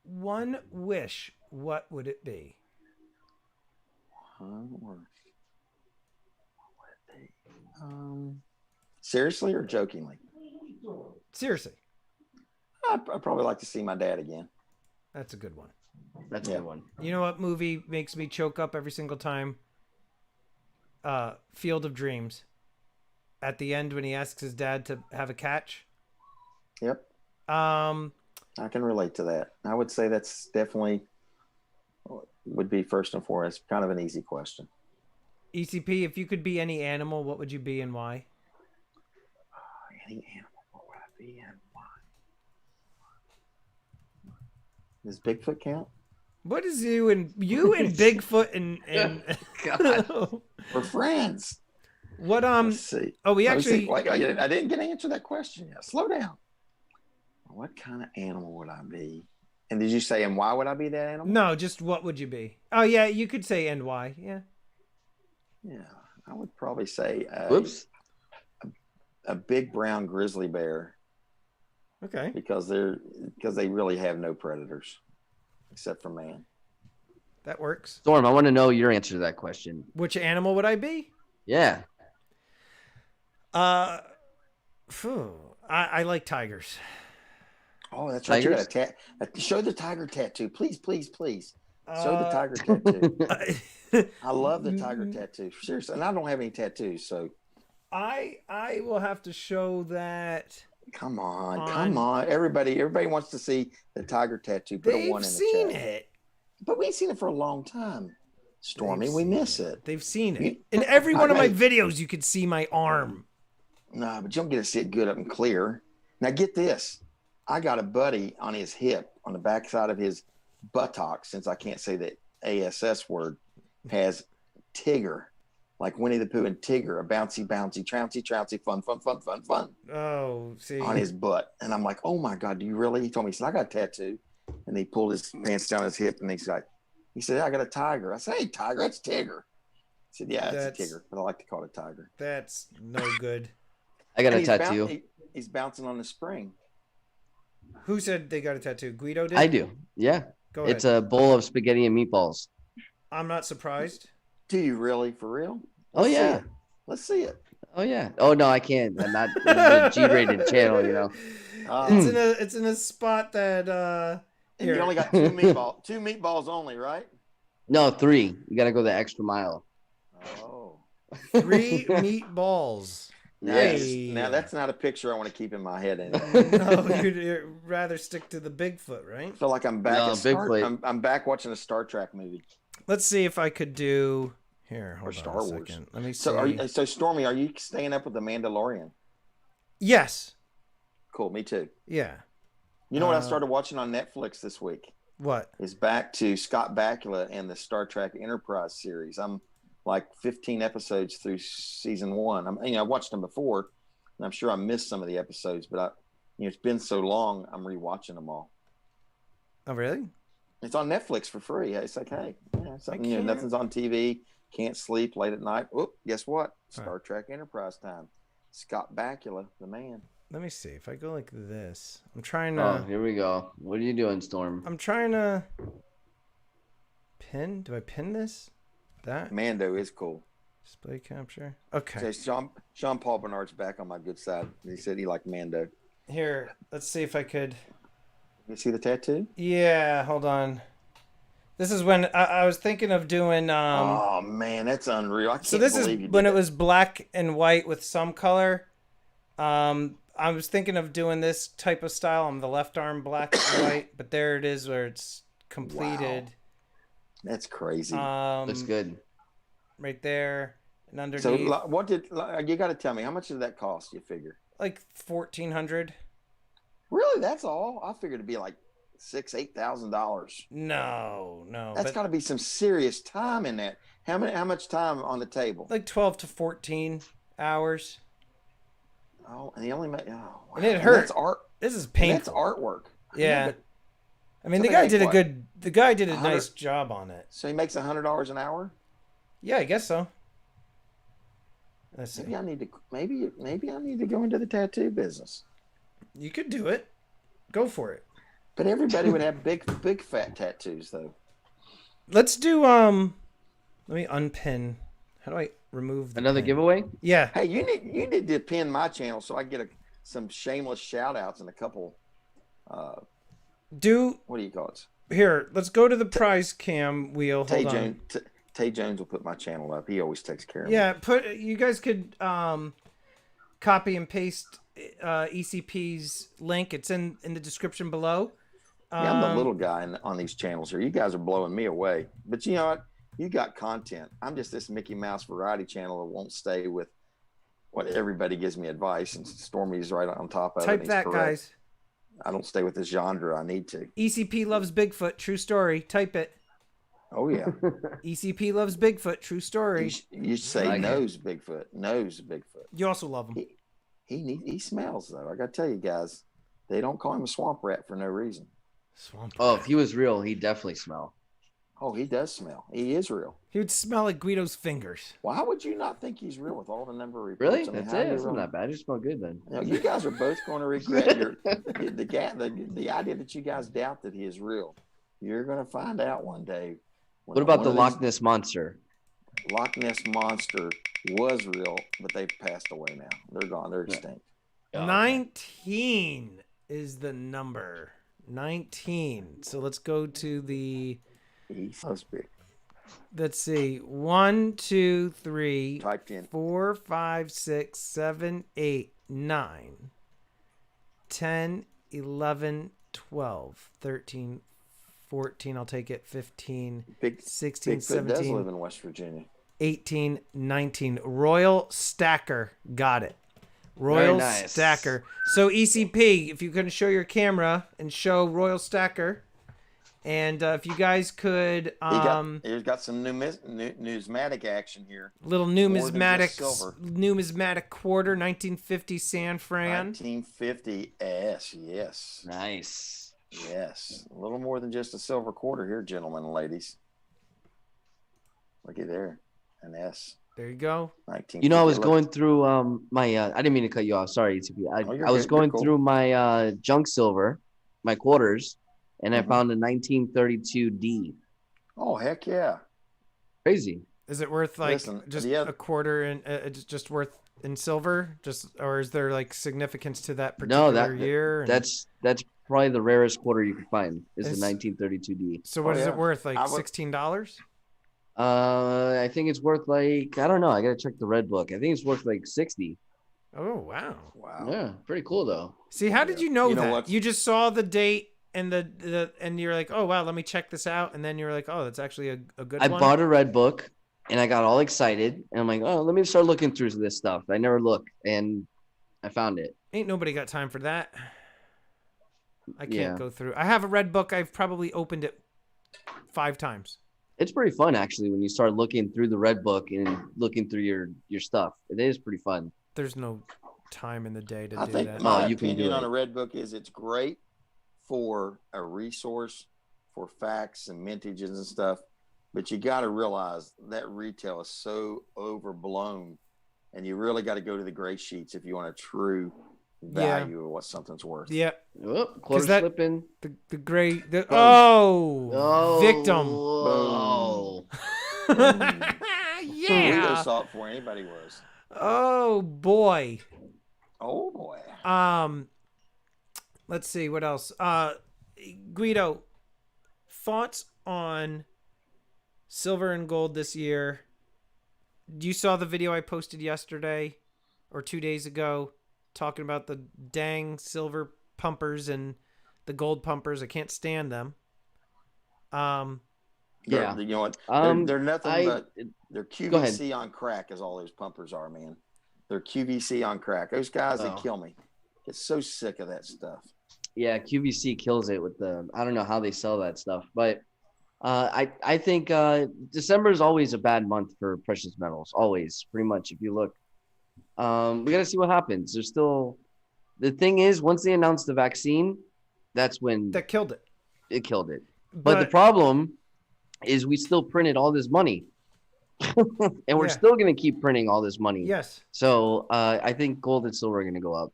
one wish, what would it be? Seriously or jokingly? Seriously. I'd probably like to see my dad again. That's a good one. That's a good one. You know what movie makes me choke up every single time? Field of Dreams. At the end when he asks his dad to have a catch. Yep. I can relate to that. I would say that's definitely would be first and foremost. Kind of an easy question. ECP, if you could be any animal, what would you be and why? Any animal, what would I be and why? Does Bigfoot count? What is you and Bigfoot and God. We're friends. What Let's see. Oh, we I actually didn't get to answer that question yet. Slow down. What kind of animal would I be? And did you say, and why would I be that animal? No, just what would you be? Oh yeah, you could say and why. Yeah. Yeah, I would probably say a big brown grizzly bear. Okay. Because they really have no predators except for man. That works. Storm, I want to know your answer to that question. Which animal would I be? Yeah. I like tigers. Oh, that's right. Tigers? You got show the tiger tattoo, please, please, please. Show the tiger tattoo. I love the tiger tattoo. Seriously, and I don't have any tattoos, so I will have to show that. Come on. Everybody wants to see the tiger tattoo. Put a 1 in the chat. They've seen it. But we ain't seen it for a long time. Stormy, we miss it. They've seen it. In every one of my videos, you could see my arm. No, but you don't get to see it good up and clear. Now get this. I got a buddy on his hip, on the backside of his buttocks, since I can't say the ASS word, has Tigger. Like Winnie the Pooh and Tigger, a bouncy, bouncy, trouncy, trouncy, fun. Oh, see. On his butt. And I'm like, oh my God, do you really? He told me, he said, I got a tattoo. And he pulled his pants down his hip and he said, I got a tiger. I said, hey, tiger, that's Tigger. He said, yeah, it's a Tigger, but I like to call it a tiger. That's no good. I got a tattoo. He's bouncing on the spring. Who said they got a tattoo? Guido did? I do. Yeah. Go ahead. It's a bowl of spaghetti and meatballs. I'm not surprised. Do you really? For real? Let's see it. Oh yeah. Oh no, I can't. I'm not in the G-rated channel, you know. It's in a spot that and you only got two meatballs only, right? No, 3. You got to go the extra mile. Oh. 3 meatballs. Now that's not a picture I want to keep in my head anymore. No, you'd rather stick to the Bigfoot, right? I feel like I'm back. I'm back watching a Star Trek movie. Let's see if I could do here. Hold or Star on a Wars. second. Let me see. So Stormy, are you staying up with the Mandalorian? Yes. Cool. Me too. Yeah. You know what I started watching on Netflix this week? What? Is back to Scott Bakula and the Star Trek Enterprise series. I'm like 15 episodes through season 1. I watched them before, and I'm sure I missed some of the episodes, but it's been so long, I'm rewatching them all. Oh, really? It's on Netflix for free. It's like, hey, nothing's on TV. Can't sleep late at night. Whoop! Guess what? Star Trek Enterprise time. Scott Bakula, the man. Let me see if I go like this. I'm trying to. Oh, here we go. What are you doing, Storm? I'm trying to pin. Do I pin this? That Mando is cool. Display capture. Okay. So Sean Paul Bernard's back on my good side. He said he liked Mando. Here, let's see if I could. You see the tattoo? Yeah, hold on. This is when I was thinking of doing. Oh man, that's unreal! I So can't this is believe you when did it that. was black and white with some color. I was thinking of doing this type of style on the left arm, black and white, but there it is where it's completed. That's crazy. Looks good. Right there and So underneath, what did you got to tell me? How much did that cost? You figure? like 1,400. Really? That's all? I figured it'd be like $8,000. No, That's but got to be some serious time in that. How much time on the table? like 12 to 14 hours. Oh, and he only made. Oh, wow. And it And hurt. that's art. This is And painful. that's artwork. Yeah. but I mean, so the they guy make did a what? good. The guy did a 100 nice job on it. so he makes $100 an hour. Yeah, I guess so. Let's see. Maybe I need to go into the tattoo business. You could do it. Go for it. But everybody would have big fat tattoos though. Let's do let me unpin. How do I remove the Another pin? giveaway? Yeah. Hey, you need to pin my channel so I get some shameless shout outs and a couple Do what do you call it? here, let's go to the prize cam wheel. Tay Hold on. Jones Tay Jones will put my channel up. He always takes care of Yeah, you guys could copy and paste ECP's link. It's in the description below. me. Yeah, I'm the little guy on these channels here. You guys are blowing me away. But you know what? You got content. I'm just this Mickey Mouse variety channel that won't stay with what everybody gives me advice, and Stormy's right on top of it. Type and he's that, correct. guys. I don't stay with this genre. I need to. ECP loves Bigfoot. True story. Type it. Oh yeah. ECP loves Bigfoot. True story. You say Like it. knows Bigfoot. Knows Bigfoot. You also love him. He smells though. I gotta tell you guys, they don't call him a swamp rat for no reason. Swamp. Oh, if he was real, he'd definitely smell. Oh, he does smell. He is real. He would smell like Guido's fingers. Why would you not think he's real with all the number of reports? Really? I mean, That's how it. do you It's not really- that bad. You smell good then. You know, you guys are both going to regret the idea that you guys doubt that he is real. You're going to find out one day. when What about one the of Loch Ness Monster? these Loch Ness monster was real, but they've passed away now. They're gone. They're extinct. Oh, okay. 19 is the number. 19. So let's go to the. He's so big. Let's see. 1, 2, 3, Typed in. 4, 5, 6, 7, 8, 9, 10, 11, 12, 13, 14. I'll take it. 15, Big 16, Bigfoot does 17, live in West Virginia. 18, 19. Royal Stacker. Got it. Royal nice. Stacker. So ECP, if you can show your camera and show Royal Stacker. And if you guys could, He's got some numismatic action here. little More than just numismatic quarter, 1950 San Fran. 1950 S. Yes. Nice. Yes. A little more than just a silver quarter here, gentlemen and ladies. Looky there. An S. There you go. 1950. You know, I was Look, going through my. I didn't mean to cut you off. Sorry, ETP. you're I was good. You're going cool. through my junk silver, my quarters, and I Mhm. found a 1932D. Oh, heck yeah. Crazy. Is it worth like Listen, just yeah. a quarter and it's just worth in silver? Just or is there like significance to that No, particular that year? And- that's probably the rarest quarter you can find is It's- the 1932D. so what Oh, is yeah. it worth? Like I would- $16? I think it's worth like I don't know. I gotta check the red book. I think it's worth like 60. Oh wow. Wow. Yeah, pretty cool though. See, how did you know You know that? what? You just saw the date and the and you're like, oh wow, let me check this out, and then you're like, oh, that's actually a good I one. bought a red book and I got all excited and I'm like, oh, let me start looking through this stuff. I never look and I found it. Ain't nobody got time for that. I can't Yeah. go through. I have a red book. I've probably opened it 5 times. It's pretty fun actually when you start looking through the red book and looking through your stuff. It is pretty fun. There's no time in the day to I do think that. my you can do opinion it. on a red book is it's great for a resource for facts and mintages and stuff, but you got to realize that retail is so overblown, and you really got to go to the gray sheets if you want a true value of what something's worth. Yeah, Oh, quarter that- slipping. the gray. The, Boom. oh, victim. Oh. Guido Yeah. saw it before anybody was. Oh boy. Oh boy. Let's see what else. Guido, thoughts on silver and gold this year? You saw the video I posted yesterday or 2 days ago talking about the dang silver pumpers and the gold pumpers. I can't stand them. Yeah. You know what? They're nothing but they're QVC on crack is all those pumpers are, man. They're QVC on crack. Those guys, they kill me. Get so sick of that stuff. Yeah, QVC kills it with I don't know how they sell that stuff, but I think December is always a bad month for precious metals. Always, pretty much. If you look, we got to see what happens. There's still the thing is once they announced the vaccine, that's when that killed it. It killed it. But the problem is we still printed all this money, and we're still going to keep printing all this money. Yes. So I think gold and silver are going to go up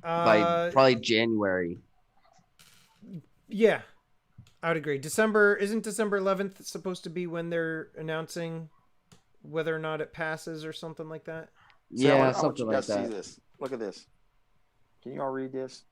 by probably January. Yeah. I would agree. Isn't December 11th supposed to be when they're announcing whether or not it passes or something like that? Yeah, something like that. See this. Look at this. Can you all read this?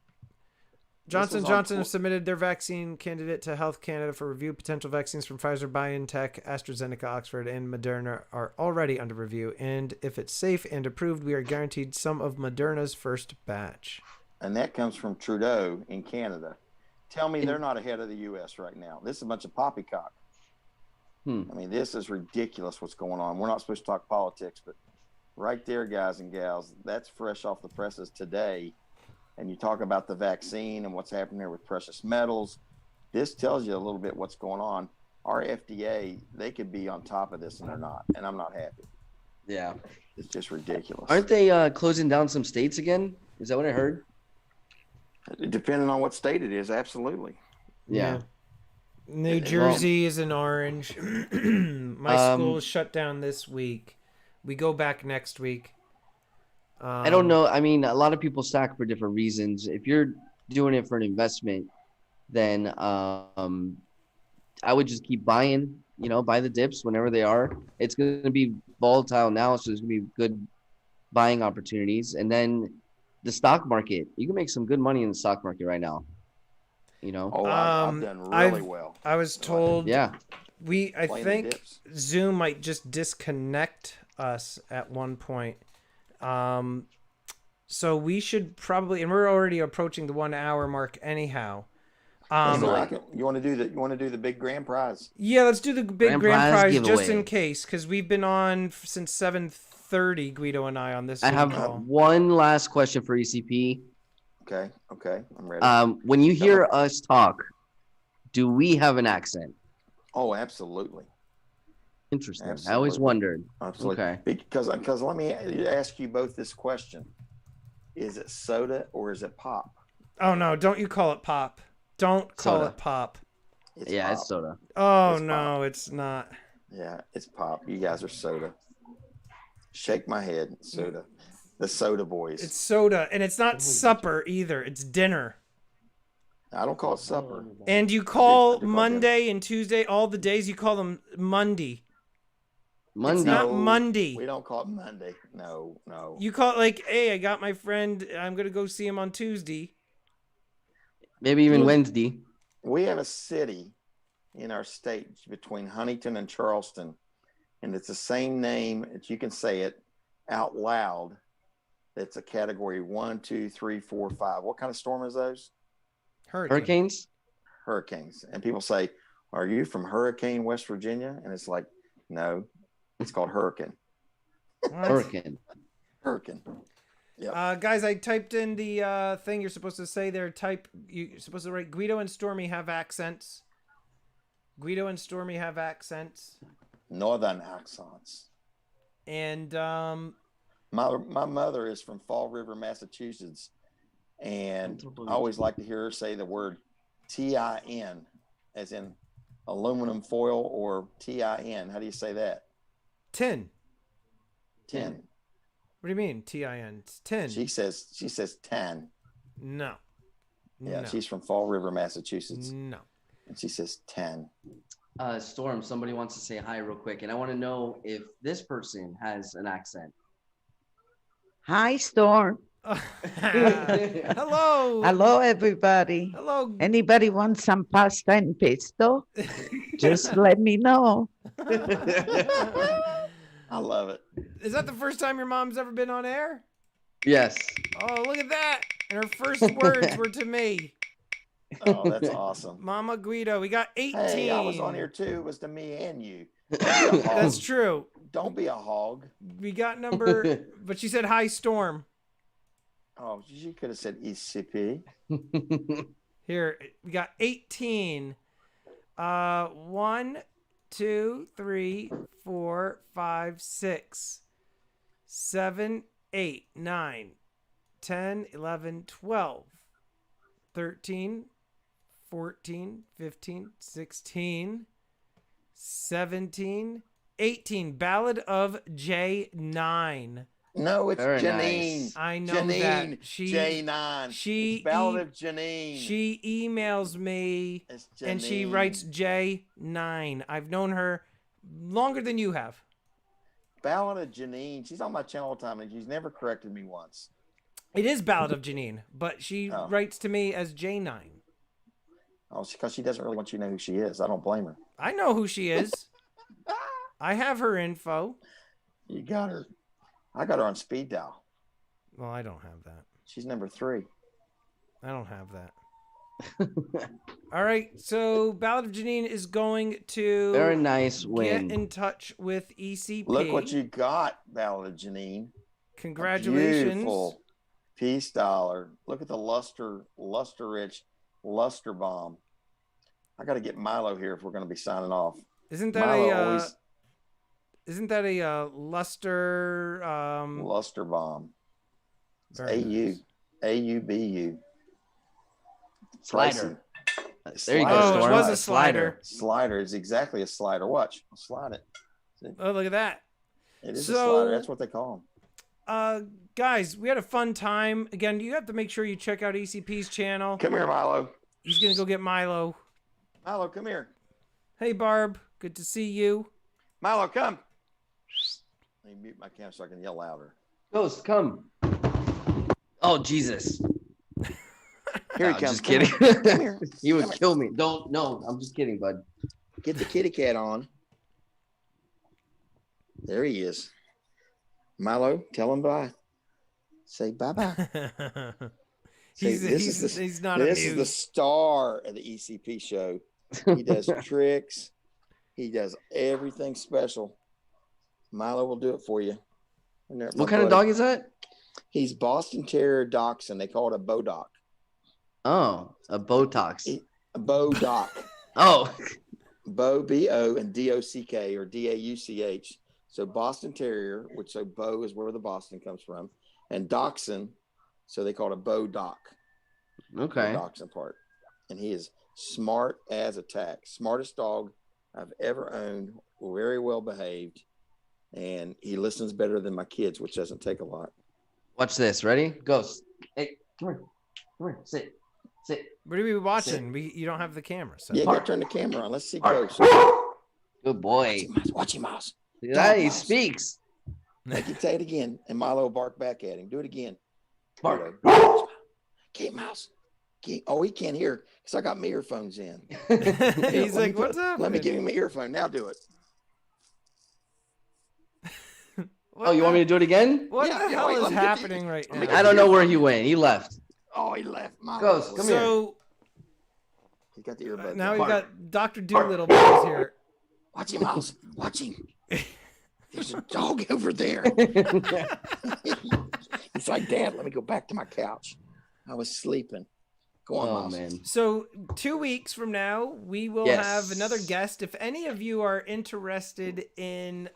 Johnson & Johnson have submitted their vaccine candidate to Health Canada for review. Potential vaccines from Pfizer, BioNTech, AstraZeneca, Oxford, and Moderna are already under review. And if it's safe and approved, we are guaranteed some of Moderna's first batch. And that comes from Trudeau in Canada. Tell me they're not ahead of the U.S. right now. This is a bunch of poppycock. I mean, this is ridiculous what's going on. We're not supposed to talk politics, but right there, guys and gals, that's fresh off the presses today. And you talk about the vaccine and what's happening there with precious metals. This tells you a little bit what's going on. Our FDA, they could be on top of this, and they're not. And I'm not happy. Yeah. It's just ridiculous. Aren't they closing down some states again? Is that what I heard? Depending on what state it is, absolutely. Yeah. New Jersey is in orange. My school is shut down this week. We go back next week. I don't know. I mean, a lot of people stack for different reasons. If you're doing it for an investment, then I would just keep buying, buy the dips whenever they are. It's going to be volatile now, so there's going to be good buying opportunities. And then the stock market, you can make some good money in the stock market right now. Oh, I've done really well. I was told I think Zoom might just disconnect us at one point. So we should probably, and we're already approaching the 1 hour mark anyhow. You want to do the big grand prize? Yeah, let's do the big grand prize giveaway. just in case, because we've been on since 7:30, Guido and I on this. I have one last question for ECP. Okay, I'm ready. When you hear us talk, do we have an accent? Oh, absolutely. Interesting. Absolutely. I always wondered. Absolutely. Okay. Because let me ask you both this question: is it soda or is it pop? Oh no! Don't you call it pop? Don't call it pop. It's pop. It's soda. Oh no, pop. It's not. Yeah, it's pop. You guys are soda. Shake my head, soda. The soda boys. It's soda, and it's not supper either. It's dinner. I don't call it supper. And you call Monday and Tuesday, all the days, you call them Monday. It's not Monday. We don't call it Monday. No. You call it hey, I got my friend. I'm going to go see him on Tuesday. Maybe even Wednesday. We have a city in our state between Huntington and Charleston, and it's the same name that you can say it out loud. It's a category 1, 2, 3, 4, 5. What kind of storm is those? Hurricanes. And people say, "Are you from Hurricane, West Virginia?" And it's like, no, it's called Hurricane. Hurricane. Yeah. Guys, I typed in the thing you're supposed to say there. You're supposed to write Guido and Stormy have accents. Guido and Stormy have accents. Northern accents. And my mother is from Fall River, Massachusetts, and I always like to hear her say the word TIN, as in aluminum foil, or TIN. How do you say that? Tin. What do you mean TIN? It's tin. She says tan. No. Yeah, no. She's from Fall River, Massachusetts. No. And she says tan. Storm, somebody wants to say hi real quick, and I want to know if this person has an accent. Hi, Storm. Hello. Hello, everybody. Hello. Anybody want some pasta and pesto? Just let me know. I love it. Is that the first time your mom's ever been on air? Yes. Oh, look at that. And her first words were to me. Oh, that's awesome. Mama Guido, we got 18. Hey, I was on here too. It was to me and you. That's true. Don't be a hog. We got number, but she said hi, Storm. Oh, you could have said ECP. Here, we got 18. 1, 2, 3, 4, 5, 6, 7, 8, 9, 10, 11, 12, 13, 14, 15, 16, 17, 18. Ballad of J9. No, it's Very Janine. nice. I know Janine, that. J9. She It's Ballad of Janine. She emails me It's and she Janine. writes J9. I've known her longer than you have. Ballad of Janine. She's on my channel all the time and she's never corrected me once. It is Ballad of Janine, but she Oh. writes to me as J9. Oh, because she doesn't really want you to know who she is. I don't blame her. I know who she is. I have her info. You got her. I got her on speed dial. Well, I don't have that. She's number 3. I don't have that. All right, so Ballad of Janine is going to Very nice win. get in touch with ECP. Look what you got, Ballad of Janine. Congratulations. Beautiful peace dollar. Look at the luster-rich luster bomb. I got to get Milo here if we're going to be signing off. Isn't that Milo a always isn't that a luster luster bomb. It's very AU. nice. AUBU. Slider. Pricey. There you go, Oh, Storm. it was a slider. Slider is exactly a slider. Watch. I'll slide it. See? Oh, look at that. It is So- a slider. That's what they call them. Guys, we had a fun time. Again, you have to make sure you check out ECP's channel. Come here, Milo. He's gonna go get Milo. Milo, come here. Hey, Barb. Good to see you. Milo, come. Let me mute my camera so I can yell louder. Ghost, come. Oh, Jesus. Here No, he comes. just Come kidding. here. Come here. You would Come here. kill me. Don't. No, I'm just kidding, bud. Get the kitty cat on. There he is. Milo, tell him bye. Say bye-bye. he's not This is the amused. star of the ECP show. He does tricks. He does everything special. Milo will do it for you. And there- What my kind of buddy- dog is that? He's Boston Terrier Dachshund. They call it a Bodoc. Oh, a Botox. A Bodoc. Oh, Bo, B-O, and D-O-C-K, or D-A-U-C-H. So Boston Terrier, which so Bo is where the Boston comes from, and Dachshund, so they call it a Bodoc. okay. The Dachshund part. And he is smart as a tack. Smartest dog I've ever owned. Very well behaved. And he listens better than my kids, which doesn't take a lot. Watch this. Ready? Ghost. Hey, come here. Come here. Sit. Sit. What are we watching? You don't have the camera. So. Yeah, go turn the camera on. Let's see Ghost. Good boy. Watch him, Mouse. Look at that, he Mouse. speaks. Make him say it again. And Milo will bark back at him. Do it again. Bark. Kate Mouse. Oh, he can't hear because I got my earphones in. He's like, what's up? Let me give him my earphone. Now do it. Oh, you want me to do it again? What Yeah, the yeah, hell wait, is let me get happening right let me now? get I don't know where he went. He left. Oh, he left. Milo. Ghost, come here. So He's got the earbuds. now on. we've got Dr. Doolittle boys here. Watch him, Mouse. Watch him. There's a dog over there. It's like, Dad, let me go back to my couch. I was sleeping. Go on, Oh, Mouse. man. So 2 weeks from now, we will Yes. have another guest. If any of you are interested in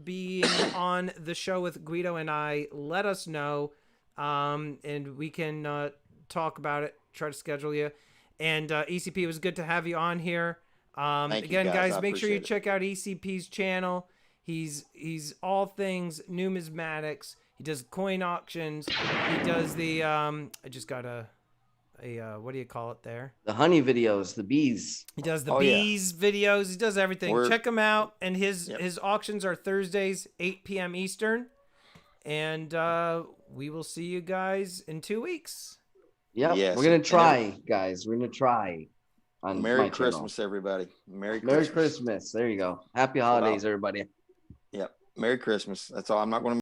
being on the show with Guido and I, let us know, and we can talk about it. Try to schedule you. And ECP, it was good to have you on here. Thank you, Again, guys. I make sure you appreciate it. check out ECP's channel. He's all things numismatics. He does coin auctions. He does the I just got a what do you call it there? The honey videos, the bees. He does the Oh, yeah. bees videos. He does everything. We're- Check him out. And his Yep. his auctions are Thursdays, 8 p.m. Eastern. And we will see you guys in 2 weeks. Yep. Yes. We're going to try, guys. We're going to try on Merry my Christmas, channel. everybody. Merry Merry Christmas. Christmas. There you go. Happy holidays, everybody. Yep. Merry Christmas. That's all. I'm not going to